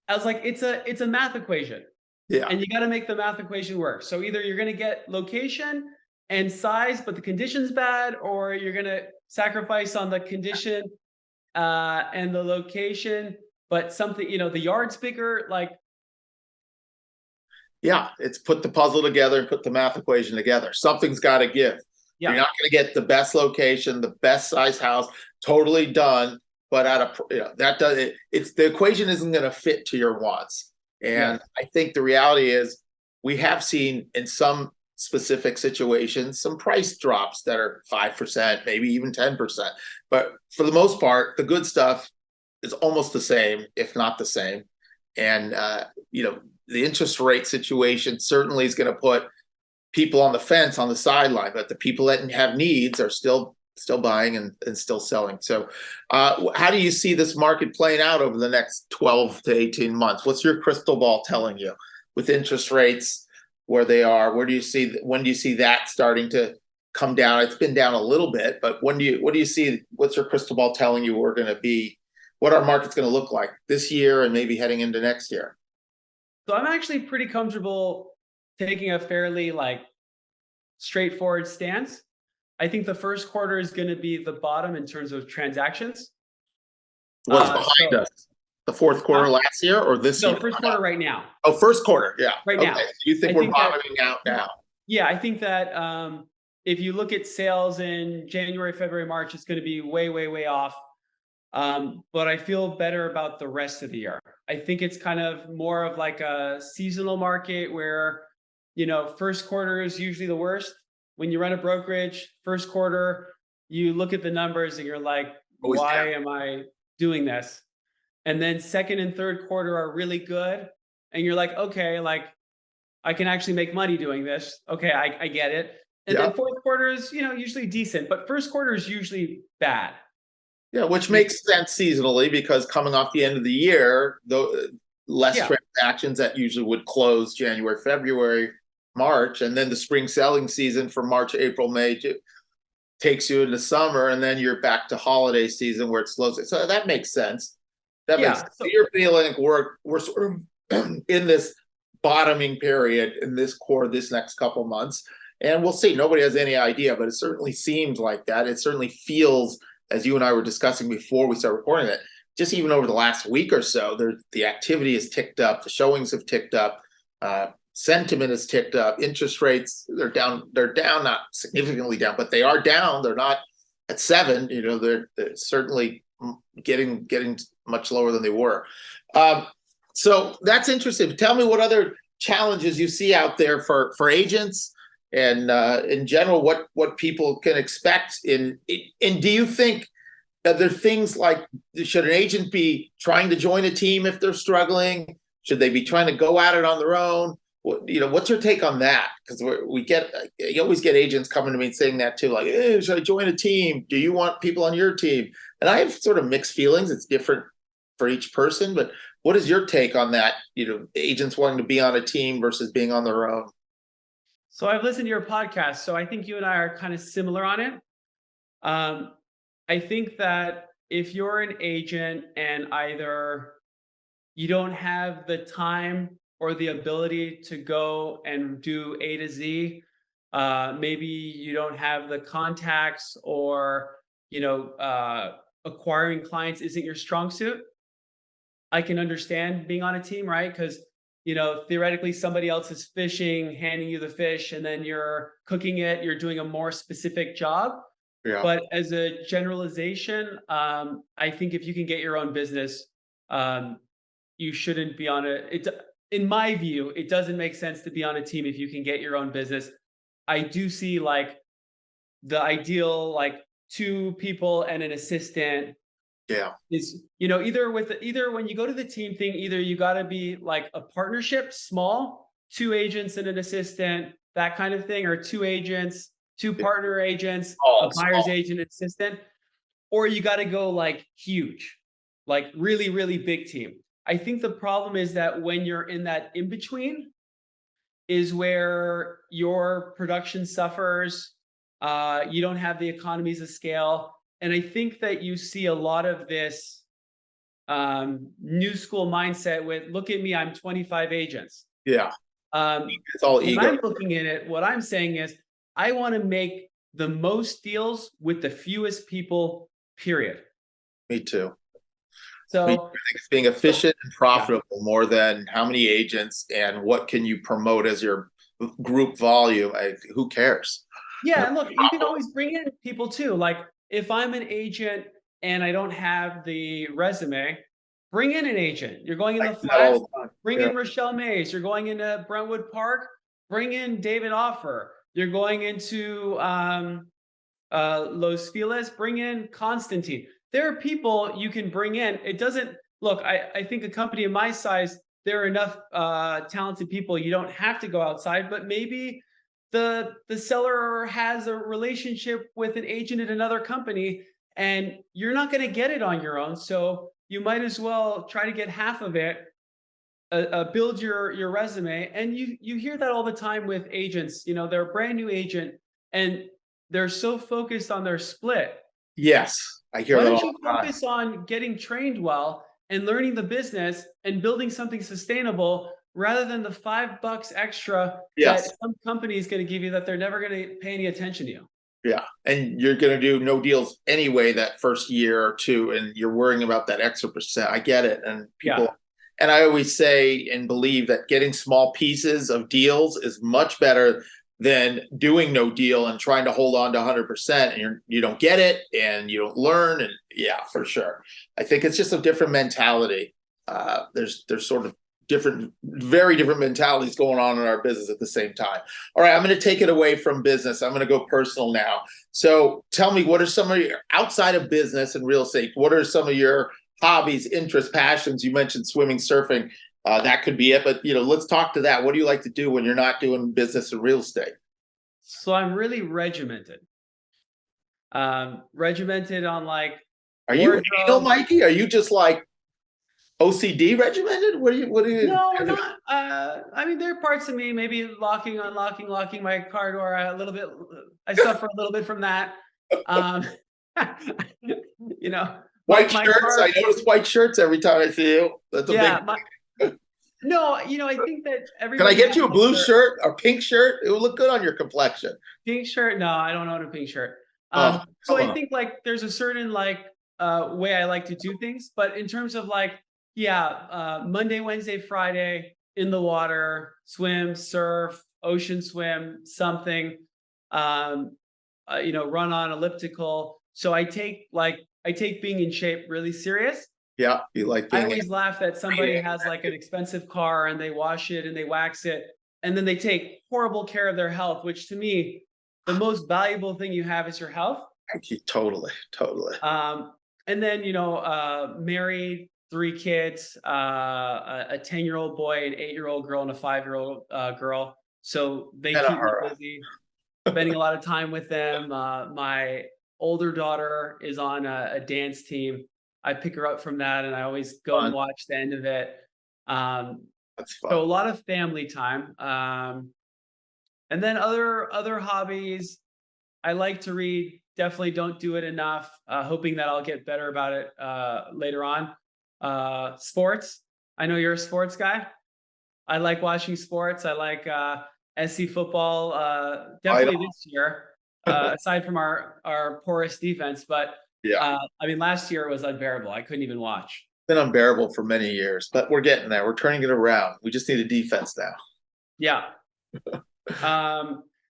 B: I was like, it's a math equation.
C: Yeah.
B: And you got to make the math equation work. So either you're going to get location and size, but the condition's bad, or you're going to sacrifice on the condition and the location, but something, the yard's bigger. Like,
C: yeah, it's put the puzzle together and put the math equation together. Something's got to give.
B: yeah,
C: You're not going to get the best location, the best size house, totally done, but that does it. It's the equation isn't going to fit to your wants. And I think the reality is we have seen in some specific situations some price drops that are 5%, maybe even 10%. But for the most part, the good stuff is almost the same, if not the same. And the interest rate situation certainly is going to put people on the fence, on the sideline, but the people that have needs are still buying and still selling. So how do you see this market playing out over the next 12 to 18 months? What's your crystal ball telling you with interest rates where they are? When do you see that starting to come down? It's been down a little bit, but what do you see? What's your crystal ball telling you we're going to be, what our market's going to look like this year and maybe heading into next year?
B: So I'm actually pretty comfortable taking a fairly straightforward stance. I think the first quarter is going to be the bottom in terms of transactions.
C: What's behind us? The fourth quarter last year or this year?
B: No, first quarter right now.
C: Oh, first quarter. Yeah.
B: Right now.
C: So you think we're bottoming out now?
B: Yeah, I think that if you look at sales in January, February, March, it's going to be way, way, way off. But I feel better about the rest of the year. I think it's kind of more of like a seasonal market where, first quarter is usually the worst. When you run a brokerage, first quarter, you look at the numbers and you're like, why am I doing this? And then second and third quarter are really good. And you're like, okay, I can actually make money doing this. Okay, I get it. And then fourth quarter is, usually decent, but first quarter is usually bad.
C: Yeah, which makes sense seasonally because coming off the end of the year, less transactions that usually would close January, February, March, and then the spring selling season for March, April, May takes you into summer, and then you're back to holiday season where it slows. So that makes sense. That makes sense. So you're feeling we're sort of in this bottoming period in this next couple months, and we'll see. Nobody has any idea, but it certainly seems like that. It certainly feels, as you and I were discussing before we started recording that, just even over the last week or so, the activity has ticked up, the showings have ticked up, sentiment has ticked up, interest rates, they're down, not significantly down, but they are down. They're not at 7, they're certainly getting much lower than they were. So that's interesting. Tell me what other challenges you see out there for agents and in general, what people can expect and do you think that there are things like, should an agent be trying to join a team if they're struggling? Should they be trying to go at it on their own? What's your take on that? Because you always get agents coming to me and saying that too, like, hey, should I join a team? Do you want people on your team? And I have sort of mixed feelings. It's different for each person, but what is your take on that? Agents wanting to be on a team versus being on their own.
B: So I've listened to your podcast, so I think you and I are kind of similar on it. I think that if you're an agent and either you don't have the time or the ability to go and do A to Z, maybe you don't have the contacts or, acquiring clients isn't your strong suit. I can understand being on a team, right? Because theoretically somebody else is fishing, handing you the fish, and then you're cooking it, you're doing a more specific job. Yeah. But as a generalization, I think if you can get your own business, you shouldn't be on in my view, it doesn't make sense to be on a team if you can get your own business. I do see the ideal 2 people and an assistant
C: Yeah.
B: Is, either when you go to the team thing, either you got to be like a partnership, small, 2 agents and an assistant, that kind of thing, or 2 agents, 2 partner agents, a buyer's agent assistant, or you got to go like huge, like really, really big team. I think the problem is that when you're in that in between is where your production suffers. You don't have the economies of scale. And I think that you see a lot of this new school mindset with, look at me, I'm 25 agents.
C: Yeah. It's all ego.
B: When I'm looking at it, what I'm saying is, I want to make the most deals with the fewest people, period.
C: Me too.
B: So
C: I think it's being efficient and profitable more than how many agents and what can you promote as your group volume. Who cares?
B: Yeah, and look, you can always bring in people too. Like if I'm an agent and I don't have the resume, bring in an agent. You're going in the flats, bring in Rochelle Mays. You're going into Brentwood Park, bring in David Offer. You're going into Los Feliz, bring in Constantine. There are people you can bring in. It doesn't look, I think a company of my size, there are enough talented people. You don't have to go outside, but maybe the seller has a relationship with an agent at another company and you're not going to get it on your own. So you might as well try to get half of it, build your resume. And you hear that all the time with agents. They're a brand new agent and they're so focused on their split.
C: Yes, I hear that all the time.
B: Why don't you focus on getting trained well and learning the business and building something sustainable rather than the $5 extra that some company is going to give you that they're never going to pay any attention to you.
C: Yeah. And you're going to do no deals anyway that first year or two, and you're worrying about that extra percent. I get it. And people, and I always say and believe that getting small pieces of deals is much better than doing no deal and trying to hold on to 100% and you don't get it and you don't learn. And yeah, for sure. I think it's just a different mentality. There's sort of very different mentalities going on in our business at the same time. All right, I'm going to take it away from business. I'm going to go personal now. So tell me, what are some of your, outside of business and real estate, what are some of your hobbies, interests, passions? You mentioned swimming, surfing. That could be it, but let's talk to that. What do you like to do when you're not doing business or real estate?
B: So I'm really regimented. Regimented on like.
C: Are you anal, Mikey? Are you just like OCD regimented? What do you?
B: No, not. I mean, there are parts of me maybe locking my car door a little bit. I suffer a little bit from that.
C: White shirts. I notice white shirts every time I see you. That's a big.
B: No, I think that
C: Can I get you a blue shirt or pink shirt? It will look good on your complexion.
B: Pink shirt? No, I don't own a pink shirt. So I think like there's a certain like way I like to do things, but in terms of like, Monday, Wednesday, Friday in the water, swim, surf, ocean swim, something, run on elliptical. So I take being in shape really serious.
C: Yeah, you like being.
B: I always laugh that somebody has like an expensive car and they wash it and they wax it and then they take horrible care of their health, which to me, the most valuable thing you have is your health.
C: Totally.
B: And then, married, 3 kids, a 10-year-old boy, an 8-year-old girl, and a 5-year-old girl. So they keep me busy, spending a lot of time with them. My older daughter is on a dance team. I pick her up from that and I always go and watch the end of it.
C: That's fun.
B: So a lot of family time. And then other hobbies, I like to read. Definitely don't do it enough. Hoping that I'll get better about it later on. Sports. I know you're a sports guy. I like watching sports. I like SC football. Definitely this year, aside from our porous defense, but last year it was unbearable. I couldn't even watch.
C: Been unbearable for many years, but we're getting there. We're turning it around. We just need a defense now.
B: Yeah.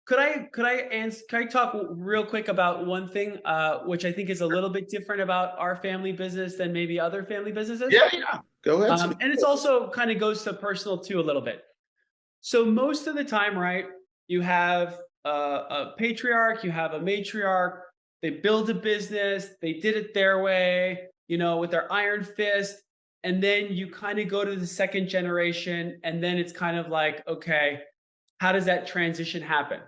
B: Could I talk real quick about one thing, which I think is a little bit different about our family business than maybe other family businesses?
C: Yeah. Go ahead.
B: And it's also kind of goes to personal too a little bit. So most of the time, right, you have a patriarch, you have a matriarch. They build a business. They did it their way. with their iron fist. And then you kind of go to the second generation. And then it's kind of like, okay, how does that transition happen?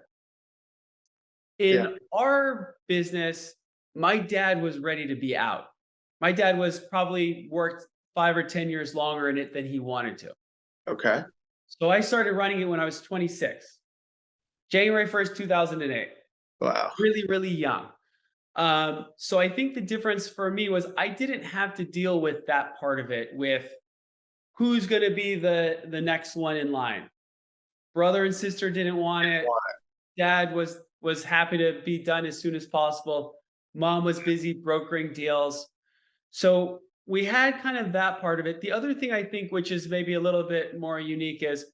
B: In our business, my dad was ready to be out. My dad was probably worked 5 or 10 years longer in it than he wanted to.
C: Okay.
B: So I started running it when I was 26, January 1st, 2008.
C: Wow.
B: Really, really young. So I think the difference for me was I didn't have to deal with that part of it, with who's going to be the next one in line. Brother and sister didn't want it. Dad was happy to be done as soon as possible. Mom was busy brokering deals. So we had kind of that part of it. The other thing I think, which is maybe a little bit more unique, is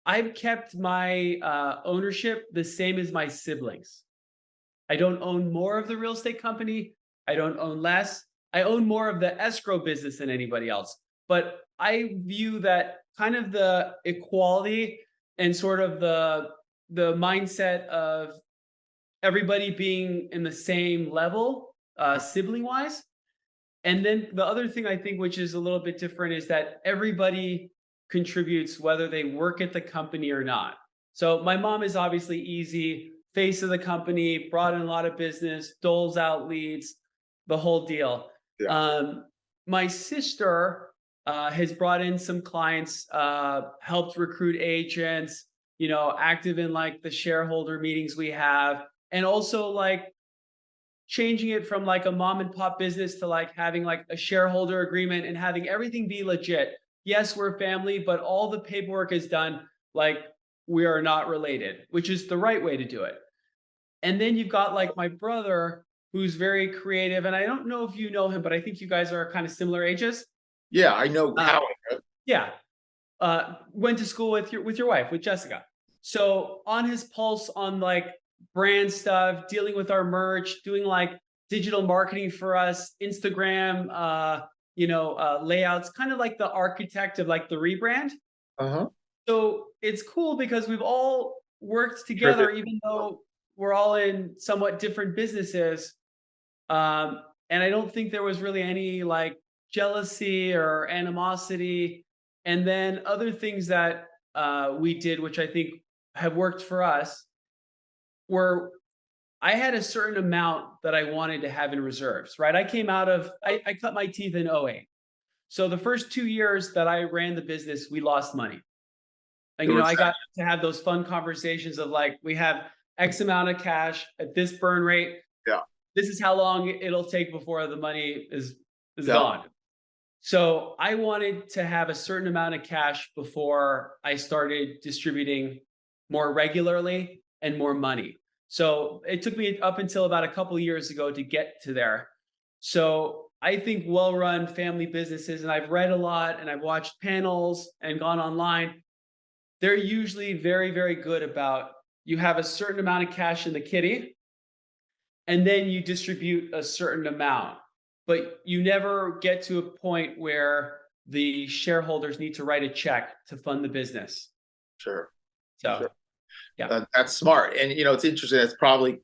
B: I've kept my ownership the same as my siblings. I don't own more of the real estate company. I don't own less. I own more of the escrow business than anybody else. But I view that kind of the equality and sort of the mindset of everybody being in the same level, sibling wise. And then the other thing I think, which is a little bit different, is that everybody contributes whether they work at the company or not. So my mom is obviously easy, face of the company, brought in a lot of business, doles out leads, the whole deal. Yeah. My sister has brought in some clients, helped recruit agents, active in like the shareholder meetings we have, and also like changing it from like a mom and pop business to like having like a shareholder agreement and having everything be legit. Yes, we're family, but all the paperwork is done like we are not related, which is the right way to do it. And then you've got like my brother, who's very creative. And I don't know if you know him, but I think you guys are kind of similar ages.
C: Yeah, I know how.
B: Yeah. Went to school with your wife, with Jessica. So on his pulse on like brand stuff, dealing with our merch, doing like digital marketing for us, Instagram, layouts, kind of like the architect of like the rebrand.
C: Uh-huh.
B: So it's cool because we've all worked together, even though we're all in somewhat different businesses. And I don't think there was really any like jealousy or animosity. And then other things that we did, which I think have worked for us, were I had a certain amount that I wanted to have in reserves, right? I came out of, I cut my teeth in 2008. So the first 2 years that I ran the business, we lost money. And, I got to have those fun conversations of like, we have X amount of cash at this burn rate.
C: Yeah.
B: This is how long it'll take before the money is gone. So I wanted to have a certain amount of cash before I started distributing more regularly and more money. So it took me up until about a couple of years ago to get to there. So I think well-run family businesses, and I've read a lot and I've watched panels and gone online, they're usually very, very good about you have a certain amount of cash in the kitty and then you distribute a certain amount, but you never get to a point where the shareholders need to write a check to fund the business.
C: Sure.
B: So,
C: sure.
B: Yeah,
C: that's smart. And, it's interesting. It's probably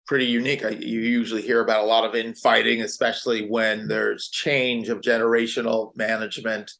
C: pretty unique. You usually hear about a lot of infighting, especially when there's change of generational management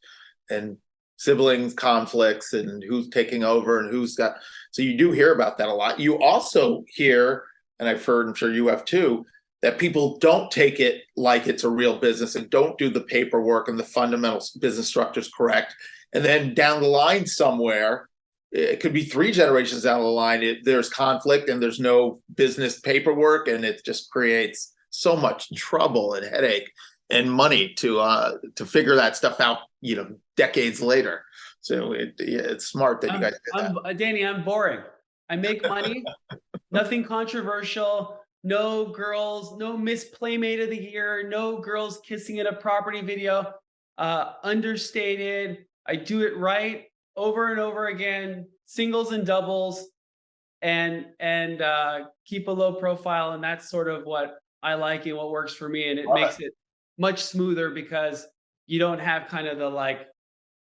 C: and siblings conflicts and who's taking over and who's got. So you do hear about that a lot. You also hear, and I've heard, I'm sure you have too, that people don't take it like it's a real business and don't do the paperwork and the fundamental business structures correct. And then down the line somewhere, it could be 3 generations down the line, there's conflict and there's no business paperwork, and it just creates so much trouble and headache and money to figure that stuff out, decades later. So it's smart that you guys did that.
B: Danny, I'm boring. I make money, nothing controversial, no girls, no Miss Playmate of the Year, no girls kissing in a property video, understated. I do it right over and over again, singles and doubles, and keep a low profile. And that's sort of what I like and what works for me. And it makes it much smoother because you don't have kind of the like,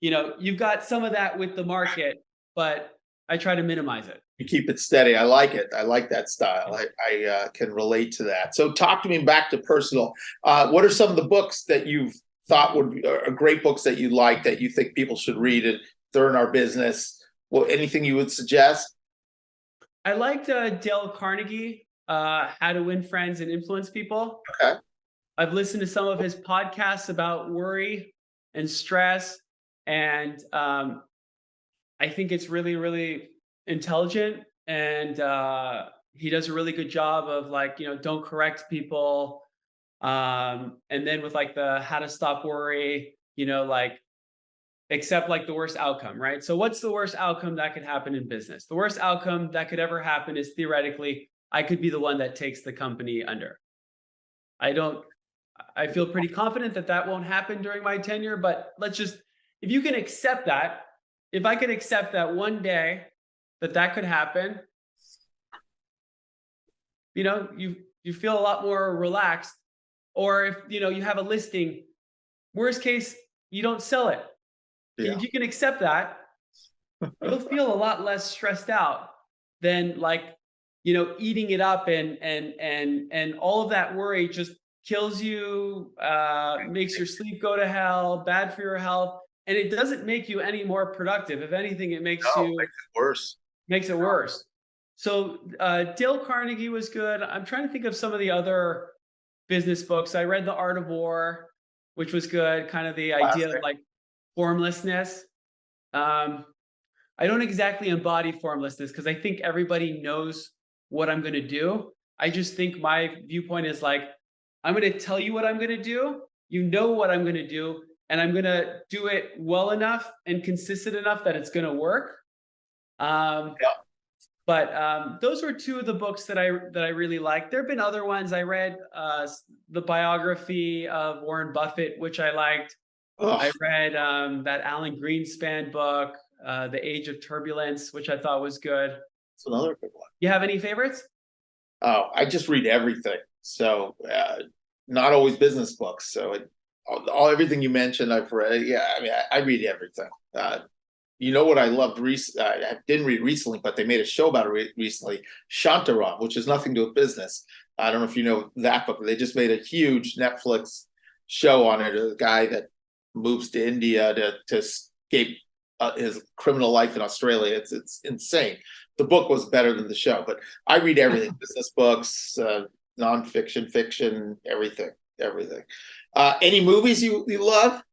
B: you've got some of that with the market, but I try to minimize it.
C: You keep it steady. I like it. I like that style. I can relate to that. So talk to me back to personal. What are some of the books that you've thought would be great books that you like that you think people should read if they're in our business? Well, anything you would suggest?
B: I liked Dale Carnegie, How to Win Friends and Influence People.
C: Okay.
B: I've listened to some of his podcasts about worry and stress, and I think it's really, really intelligent, and he does a really good job of like, don't correct people. And then with like the how to stop worry, like accept like the worst outcome, right? So what's the worst outcome that could happen in business? The worst outcome that could ever happen is theoretically, I could be the one that takes the company under. I feel pretty confident that that won't happen during my tenure, but if you can accept that, if I could accept that one day that could happen, you feel a lot more relaxed. Or if, you have a listing, worst case, you don't sell it.
C: Yeah.
B: If you can accept that, you'll feel a lot less stressed out than like, eating it up and all of that worry just kills you, makes your sleep go to hell, bad for your health. And it doesn't make you any more productive. If anything, it makes
C: Makes it worse.
B: Makes it worse. So Dale Carnegie was good. I'm trying to think of some of the other business books. I read The Art of War, which was good. Kind of the idea of like formlessness. I don't exactly embody formlessness because I think everybody knows what I'm going to do. I just think my viewpoint is like, I'm going to tell you what I'm going to do. You know what I'm going to do. And I'm going to do it well enough and consistent enough that it's going to work. But those were two of the books that I really liked. There have been other ones. I read the biography of Warren Buffett, which I liked. I read that Alan Greenspan book, The Age of Turbulence, which I thought was good.
C: It's another good one.
B: You have any favorites?
C: Oh, I just read everything. So not always business books. So everything you mentioned, I've read. Yeah, I mean, I read everything. What I loved I didn't read recently, but they made a show about it recently, Shantaram, which has nothing to do with business. I don't know if you know that book. They just made a huge Netflix show on it. A guy that moves to India to escape his criminal life in Australia. It's insane. The book was better than the show, but I read everything: business books, nonfiction, fiction, everything. Any movies you love?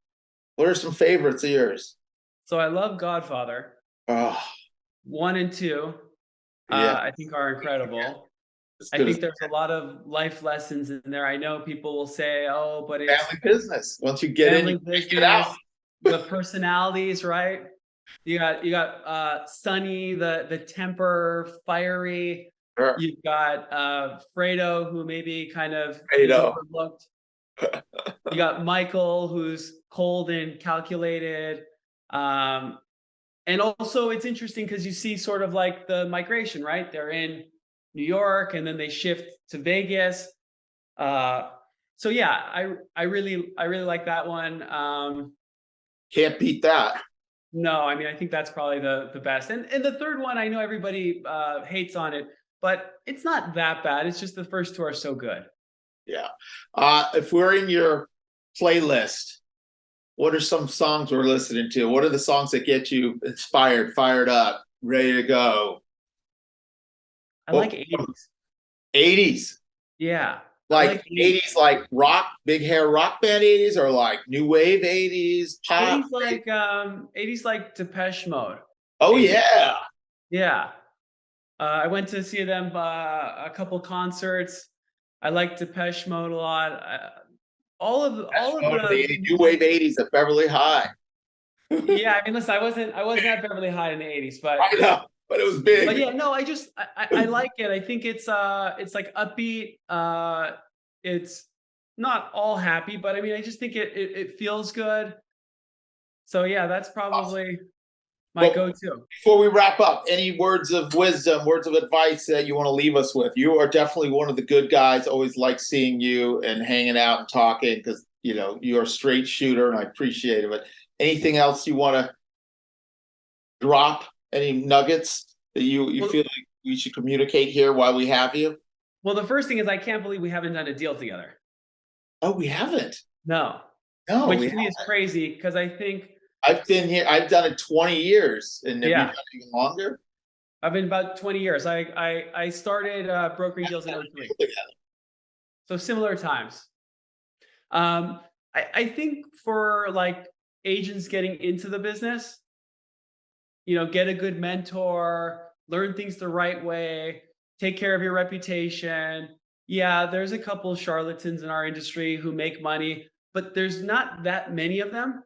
C: What are some favorites of yours?
B: So I love Godfather. 1 and 2, I think are incredible. I think there's a lot of life lessons in there. I know people will say, "Oh, but it's
C: family business. Once you get in, you get out."
B: The personalities, right? You got Sonny, the temper, fiery.
C: Sure.
B: You've got Fredo, who maybe kind of overlooked. You got Michael, who's cold and calculated. And also it's interesting because you see sort of like the migration, right? They're in New York and then they shift to Vegas. So yeah, I really like that one.
C: Can't beat that.
B: No, I mean, I think that's probably the best. And the third one, I know everybody hates on it, but it's not that bad. It's just the first two are so good.
C: Yeah. If we're in your playlist, what are some songs we're listening to? What are the songs that get you inspired, fired up, ready to go?
B: I like 80s.
C: 80s?
B: Yeah.
C: Like 80s, like rock, big hair rock band 80s, or like new wave 80s, pop?
B: 80s like Depeche Mode.
C: Oh,
B: 80s.
C: yeah.
B: Yeah. I went to see them a couple concerts. I like Depeche Mode a lot. All of the
C: new wave 80s at Beverly High.
B: Yeah, I mean, listen, I wasn't at Beverly High in the 80s, but
C: I know, but it was big.
B: But yeah, no, I like it. I think it's like upbeat. It's not all happy, but I mean, I just think it feels good. So yeah, that's probably my go-to.
C: Before we wrap up, any words of wisdom, words of advice that you want to leave us with? You are definitely one of the good guys. Always like seeing you and hanging out and talking because, you're a straight shooter and I appreciate it. But anything else you want to drop? Any nuggets? that you
B: Well-
C: feel like we should communicate here while we have you?
B: Well, the first thing is I can't believe we haven't done a deal together.
C: Oh, we haven't.
B: No.
C: No,
B: Which
C: we
B: to me is
C: haven't.
B: crazy because I think
C: I've been here. I've done it 20 years, and have you
B: Yeah.
C: done it even longer?
B: I've been about 20 years. I started brokering deals in 03. So similar times. I think for like agents getting into the business, get a good mentor, learn things the right way, take care of your reputation. Yeah, there's a couple of charlatans in our industry who make money, but there's not that many of them.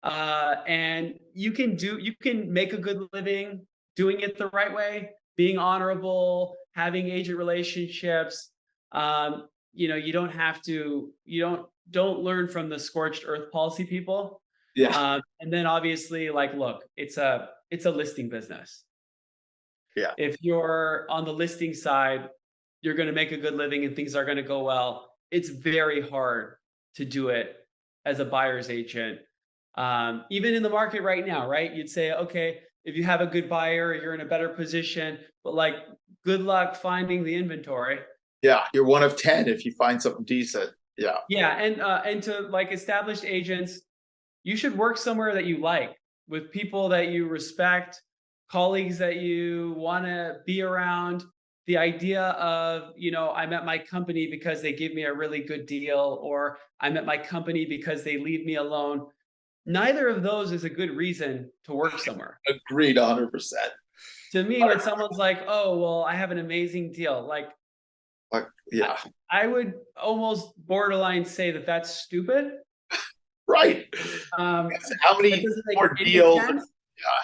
B: And you can make a good living doing it the right way, being honorable, having agent relationships. You don't have to, don't learn from the scorched earth policy people.
C: Yeah.
B: And then obviously, like, look, it's a listing business.
C: Yeah.
B: If you're on the listing side, you're going to make a good living and things are going to go well. It's very hard to do it as a buyer's agent. Even in the market right now, right? You'd say, okay, if you have a good buyer, you're in a better position, but like, good luck finding the inventory.
C: Yeah. You're one of 10 if you find something decent. Yeah.
B: Yeah. And to like established agents, you should work somewhere that you like, with people that you respect, colleagues that you want to be around. The idea of, I'm at my company because they give me a really good deal, or I'm at my company because they leave me alone. Neither of those is a good reason to work somewhere.
C: Agreed 100%.
B: To me, when someone's like, oh, well, I have an amazing deal, like,
C: yeah.
B: I would almost borderline say that that's stupid.
C: Right.
B: How
C: How many more deals?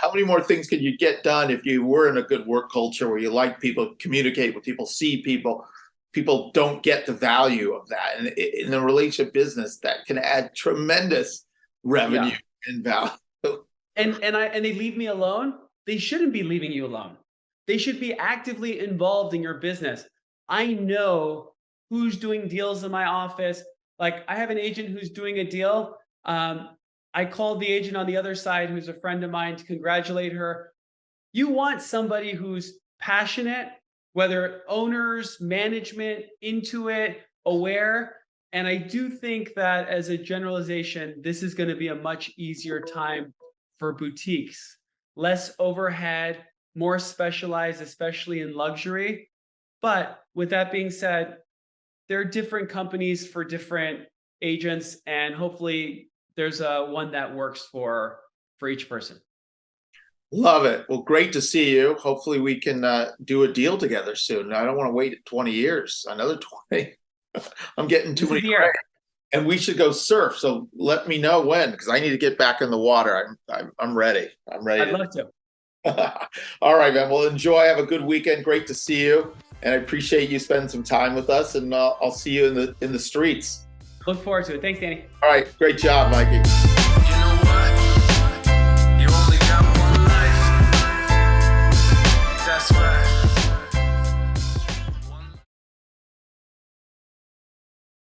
C: How many more things could you get done if you were in a good work culture where you like people, communicate with people, see people? People don't get the value of that. And in the relationship business, that can add tremendous revenue and value.
B: And they leave me alone. They shouldn't be leaving you alone. They should be actively involved in your business. I know who's doing deals in my office. Like, I have an agent who's doing a deal. I called the agent on the other side, who's a friend of mine, to congratulate her. You want somebody who's passionate, whether owners, management, into it, aware. And I do think that as a generalization, this is going to be a much easier time for boutiques. Less overhead, more specialized, especially in luxury. But with that being said, there are different companies for different agents, and hopefully there's one that works for each person.
C: Love it. Well, great to see you. Hopefully we can do a deal together soon. I don't want to wait 20 years, another 20. I'm getting too many. And we should go surf. So let me know when, because I need to get back in the water. I'm ready. I'm ready.
B: I'd love to.
C: All right, man. Well, enjoy. Have a good weekend. Great to see you. And I appreciate you spending some time with us. And I'll see you in the streets.
B: Look forward to it. Thanks, Danny.
C: All right. Great job, Mikey.